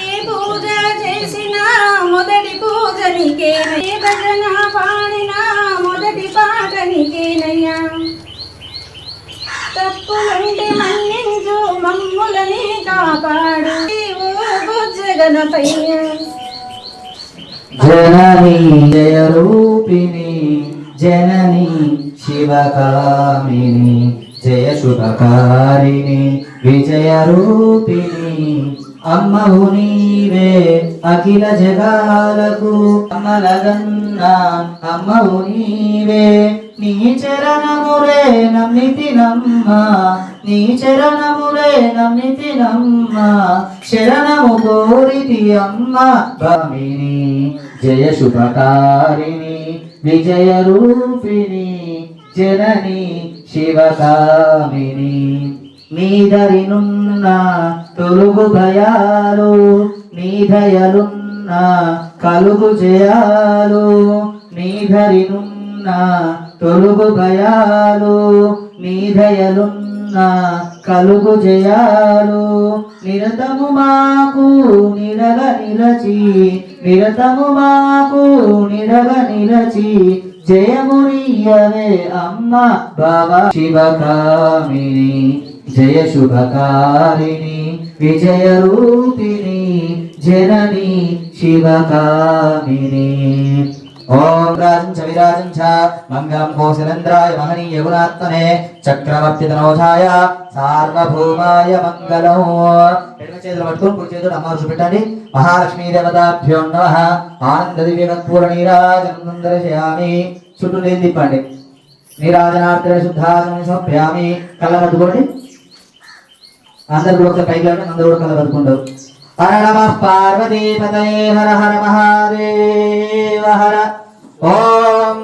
Speaker 6: ఏ పూజ చేసినా మొదటి పూజ నీకేనే భజన పాడినా మొదటి పాట నీకేనయ్యా తప్పులుంటే మన్నించు మమ్ములని కాపాడు జగనపయ్య
Speaker 1: జననీ జయ రూపిణి జననీ శివకామిని జయ శుభకారిణి విజయ రూపిణి అమ్మవు నీవే అఖిల జగాలకు అమ్మలగన్నా అమ్మవు నీవే నీ చరణములే నమ్మితి నమ్మ నీ చరణములే నమ్మితి నమ్మ శరణము కోరితి అమ్మ భామిని జయ శుభకారిణి విజయ రూపిణి జనని శివకామిని నీదరినున్న తొలుగు భయాలు నీదయలున్న కలుగు జయాలు నీదరినున్న తొలుగు భయాలు నీదయలున్న కలుగు జయాలు నిరతము మాకు నిరగ నిరచి నిరతము మాకు నిరగ నిరచి జయమునియవే అమ్మ బాబా శివకామిని జయ శుభకారిణి విజయ రూపిణి జనని శివకామిని ఓం రాజం చ విరాజం చ మంగళం కోశలేంద్రాయ మహనీయ గుణాత్మనే చక్రవర్తి తనోజాయ సార్వభౌమాయ మంగళం ఎడమ చేతులు పట్టుకొని కుడి చేతులు అమ్మవారు చూపెట్టండి మహాలక్ష్మీ దేవతాభ్యో నమః ఆనంద దివ్య కర్పూర నీరాజనం దర్శయామి చుట్టూ నీళ్ళు తిప్పండి నీరాజనార్థ శుద్ధాసనం సమర్పయామి కళ్ళ పట్టుకోండి అందరు కూడా ఒకసారి పైకి వెళ్ళండి అందరూ కూడా కళ్ళ పట్టుకుంటారు హర నమః పార్వతీపతయే హర హర మహాదేవ హర ఓం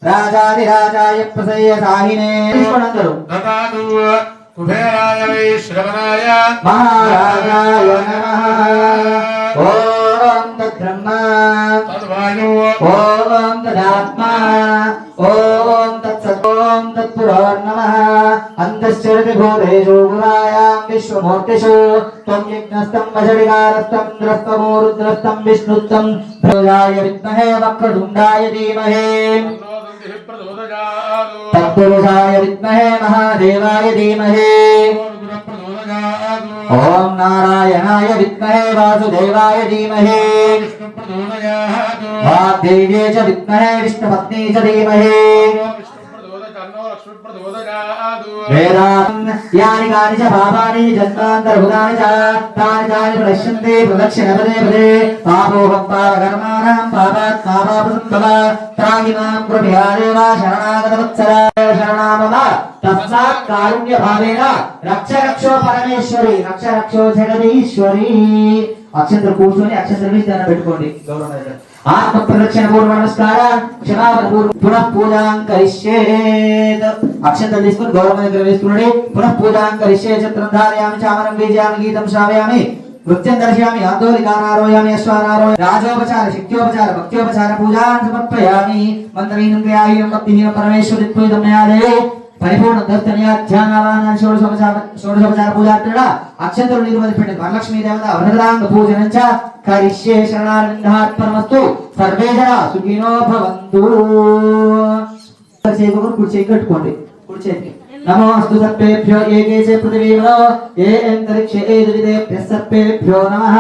Speaker 1: రాజాదిరాజాయ ప్రసయ్య సాహినే అందరూ
Speaker 3: దదాతు కుబేరాయ వై శ్రవణాయ
Speaker 1: మహారాజాయ నమః ఓం తద్బ్రహ్మ
Speaker 3: తద్వాయు
Speaker 1: ఓం తదాత్మా ఓం తత్సత్ ఓం तत्पुरोर्नमः अन्तश्चरति भूतेषु गुरायां विश्वमूर्तिषु त्वं यज्ञस्तं वषडिकारस्तं द्रष्टमो विष्णुत्वं भ्रजाय विद्महे वक्रतुण्डाय धीमहि तत्पुरुषाय विद्महे महादेवाय धीमहि ओम नारायणाय विद्महे वासुदेवाय धीमहि वाग्देव्यै च विद्महे विष्णुपत्नी च धीमहि वेदान् यानि कानि च पापानि जन्मान्तर्भूतानि च तानि तानि प्रणश्यन्ति प्रदक्षिण पदे पदे पापोऽहं पापकर्माणां पापात् पापापसम्भवा त्राहि मां कृपया देव शरणागतवत्सला शरणा मम तस्मात् कारुण्यभावेन रक्ष रक्षो परमेश्वरी रक्ष रक्षो जगदीश्वरी అక్షంతలు కూర్చొని అక్షంతల మీద ధ్యానం పెట్టుకోండి గౌరవం ఆత్మ ప్రదక్షిణ పూర్వ నమస్కార క్షమాపణ పూర్వ పునః పూజాం కరిష్యేత్ అక్షంతలు తీసుకొని గౌరవం దగ్గర వేసుకుని పునః పూజాం కరిష్యే చిత్రం ధారయామి చామరం బీజామి గీతం శ్రావయామి నృత్యం దర్శయామి ఆందోళికానారోయామి అశ్వానారోయ రాజోపచార శక్త్యోపచార భక్త్యోపచార పూజాన్ సమర్పయామి మంత్రీనం క్రియాహీనం భక్తిహీనం పరమేశ్వరిత్వైతం న్యాయాలే పరిపూర్ణ దర్శనీయ ధ్యానావాన షోడశోపచార పూజార్చన అక్షంతలు నిర్వహించి పెట్టిన వరలక్ష్మీ దేవత వరదరాంగ పూజనం చ కరిష్యే శరణార్పణమస్తు సర్వే జనా సుఖినో భవంతు చేతులు కుడి చేయి కట్టుకోండి కుడి చేతికి నమోస్తు సర్పేభ్యో ఏకేచే పృథివీలో ఏ అంతరిక్షే ఏ దివిదేభ్యః సర్పేభ్యో నమః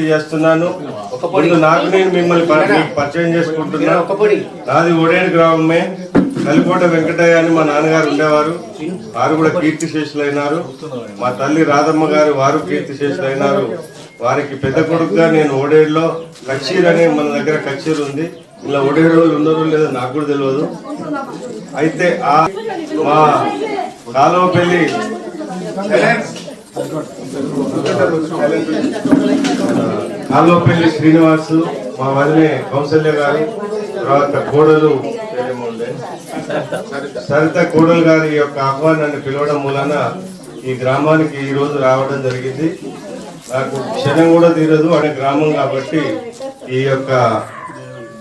Speaker 7: చేస్తున్నాను. ముందు నాకు నేను మిమ్మల్ని మీకు పరిచయం చేసుకుంటున్నా. నాది ఓడేడు గ్రామమే. కలికోట వెంకటయ్య అని మా నాన్నగారు ఉండేవారు. వారు కూడా కీర్తిశేషులైనారు. మా తల్లి రాధమ్మ గారు వారు కీర్తిశేషులైనారు. వారికి పెద్ద కొడుకుగా నేను ఓడేడులో కచ్చీర్ అనే మన దగ్గర కచ్చీర్ ఉంది. ఇలా ఓడేడు వాళ్ళు ఉన్నారో లేదో నాకు కూడా తెలియదు. అయితే ఆ మా కాలువపల్లి కాలువపల్లి శ్రీనివాసు, మా వదినే కౌశల్య గారు, తర్వాత కోడలు సరిత కోడలు గారి యొక్క ఆహ్వానాన్ని పిలవడం మూలన ఈ గ్రామానికి ఈ రోజు రావడం జరిగింది. నాకు క్షణం కూడా తీరదు అనే గ్రామం కాబట్టి ఈ యొక్క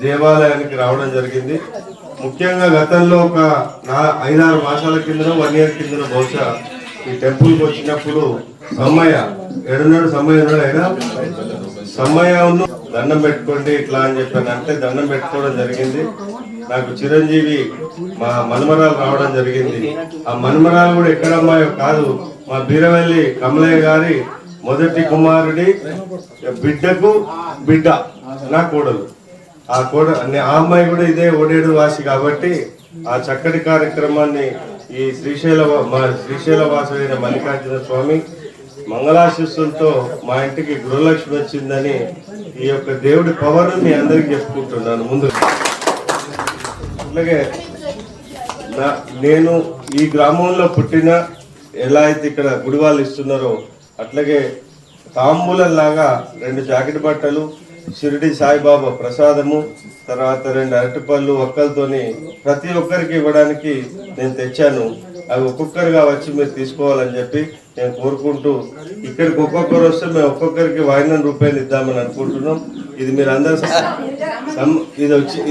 Speaker 7: దేవాలయానికి రావడం జరిగింది. ముఖ్యంగా గతంలో ఒక 5-6 మాసాల కిందనో 1 year కిందనో బహుశా ఈ టెంపుల్కి వచ్చినప్పుడు సమ్మయ్య ఎడున్నాడు, సమ్మయ్య ఉన్నాడు, అయినా సమ్మయ్య దండం పెట్టుకోండి ఇట్లా అని చెప్పాను. అంటే దండం పెట్టుకోవడం జరిగింది. నాకు చిరంజీవి మా మనుమరాలు రావడం జరిగింది. ఆ మనుమరాలు కూడా ఎక్కడమ్మాయో కాదు, మా బీరవల్లి కమలయ్య గారి మొదటి కుమారుడి బిడ్డకు బిడ్డ నా కోడలు. ఆ అమ్మాయి కూడా ఇదే ఓడేడు వాసి కాబట్టి ఆ చక్కటి కార్యక్రమాన్ని ఈ శ్రీశైల వాసుడైన మల్లికార్జున స్వామి మంగళాశిస్సులతో మా ఇంటికి గృహలక్ష్మి వచ్చిందని ఈ యొక్క దేవుడి పవర్ మీ అందరికి చెప్పుకుంటున్నాను. ముందు అట్లాగే నేను ఈ గ్రామంలో పుట్టిన ఎలా అయితే ఇక్కడ గుడి వాళ్ళు ఇస్తున్నారో అట్లాగే తాంబూలం లాగా 2 జాకెట్ బట్టలు, షిరిడి సాయిబాబా ప్రసాదము, తర్వాత 2 అరటిపళ్ళు ఒక్కలతోని ప్రతి ఒక్కరికి ఇవ్వడానికి నేను తెచ్చాను. అవి ఒక్కొక్కరుగా వచ్చి మీరు తీసుకోవాలని చెప్పి నేను కోరుకుంటూ, ఇక్కడికి ఒక్కొక్కరు వస్తే మేము ఒక్కొక్కరికి 100 రూపాయలు ఇద్దామని అనుకుంటున్నాం. ఇది మీరు అందరూ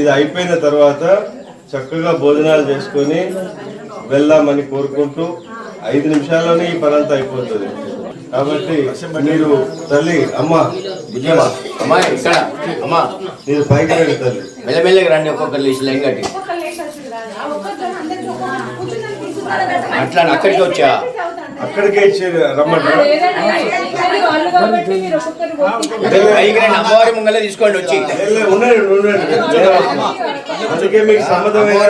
Speaker 7: ఇది అయిపోయిన తర్వాత చక్కగా భోజనాలు చేసుకొని వెళ్దామని కోరుకుంటూ 5 నిమిషాల్లోనే ఈ పనంతా అయిపోతుంది. కాబట్టి మీరు తల్లి అమ్మా మీరు పైకి రండి తల్లి,
Speaker 2: మెల్లమెల్లగా రండి. ఒక్కొక్కరు లేచి లైన్ కట్టి అట్లా అక్కడికి వచ్చా
Speaker 7: అక్కడికే ఇచ్చేది రమ్మంటారు.
Speaker 2: అమ్మవారి ముంగలే తీసుకోండి వచ్చి
Speaker 7: ఉండండి. అందుకే మీకు సమ్మతమైన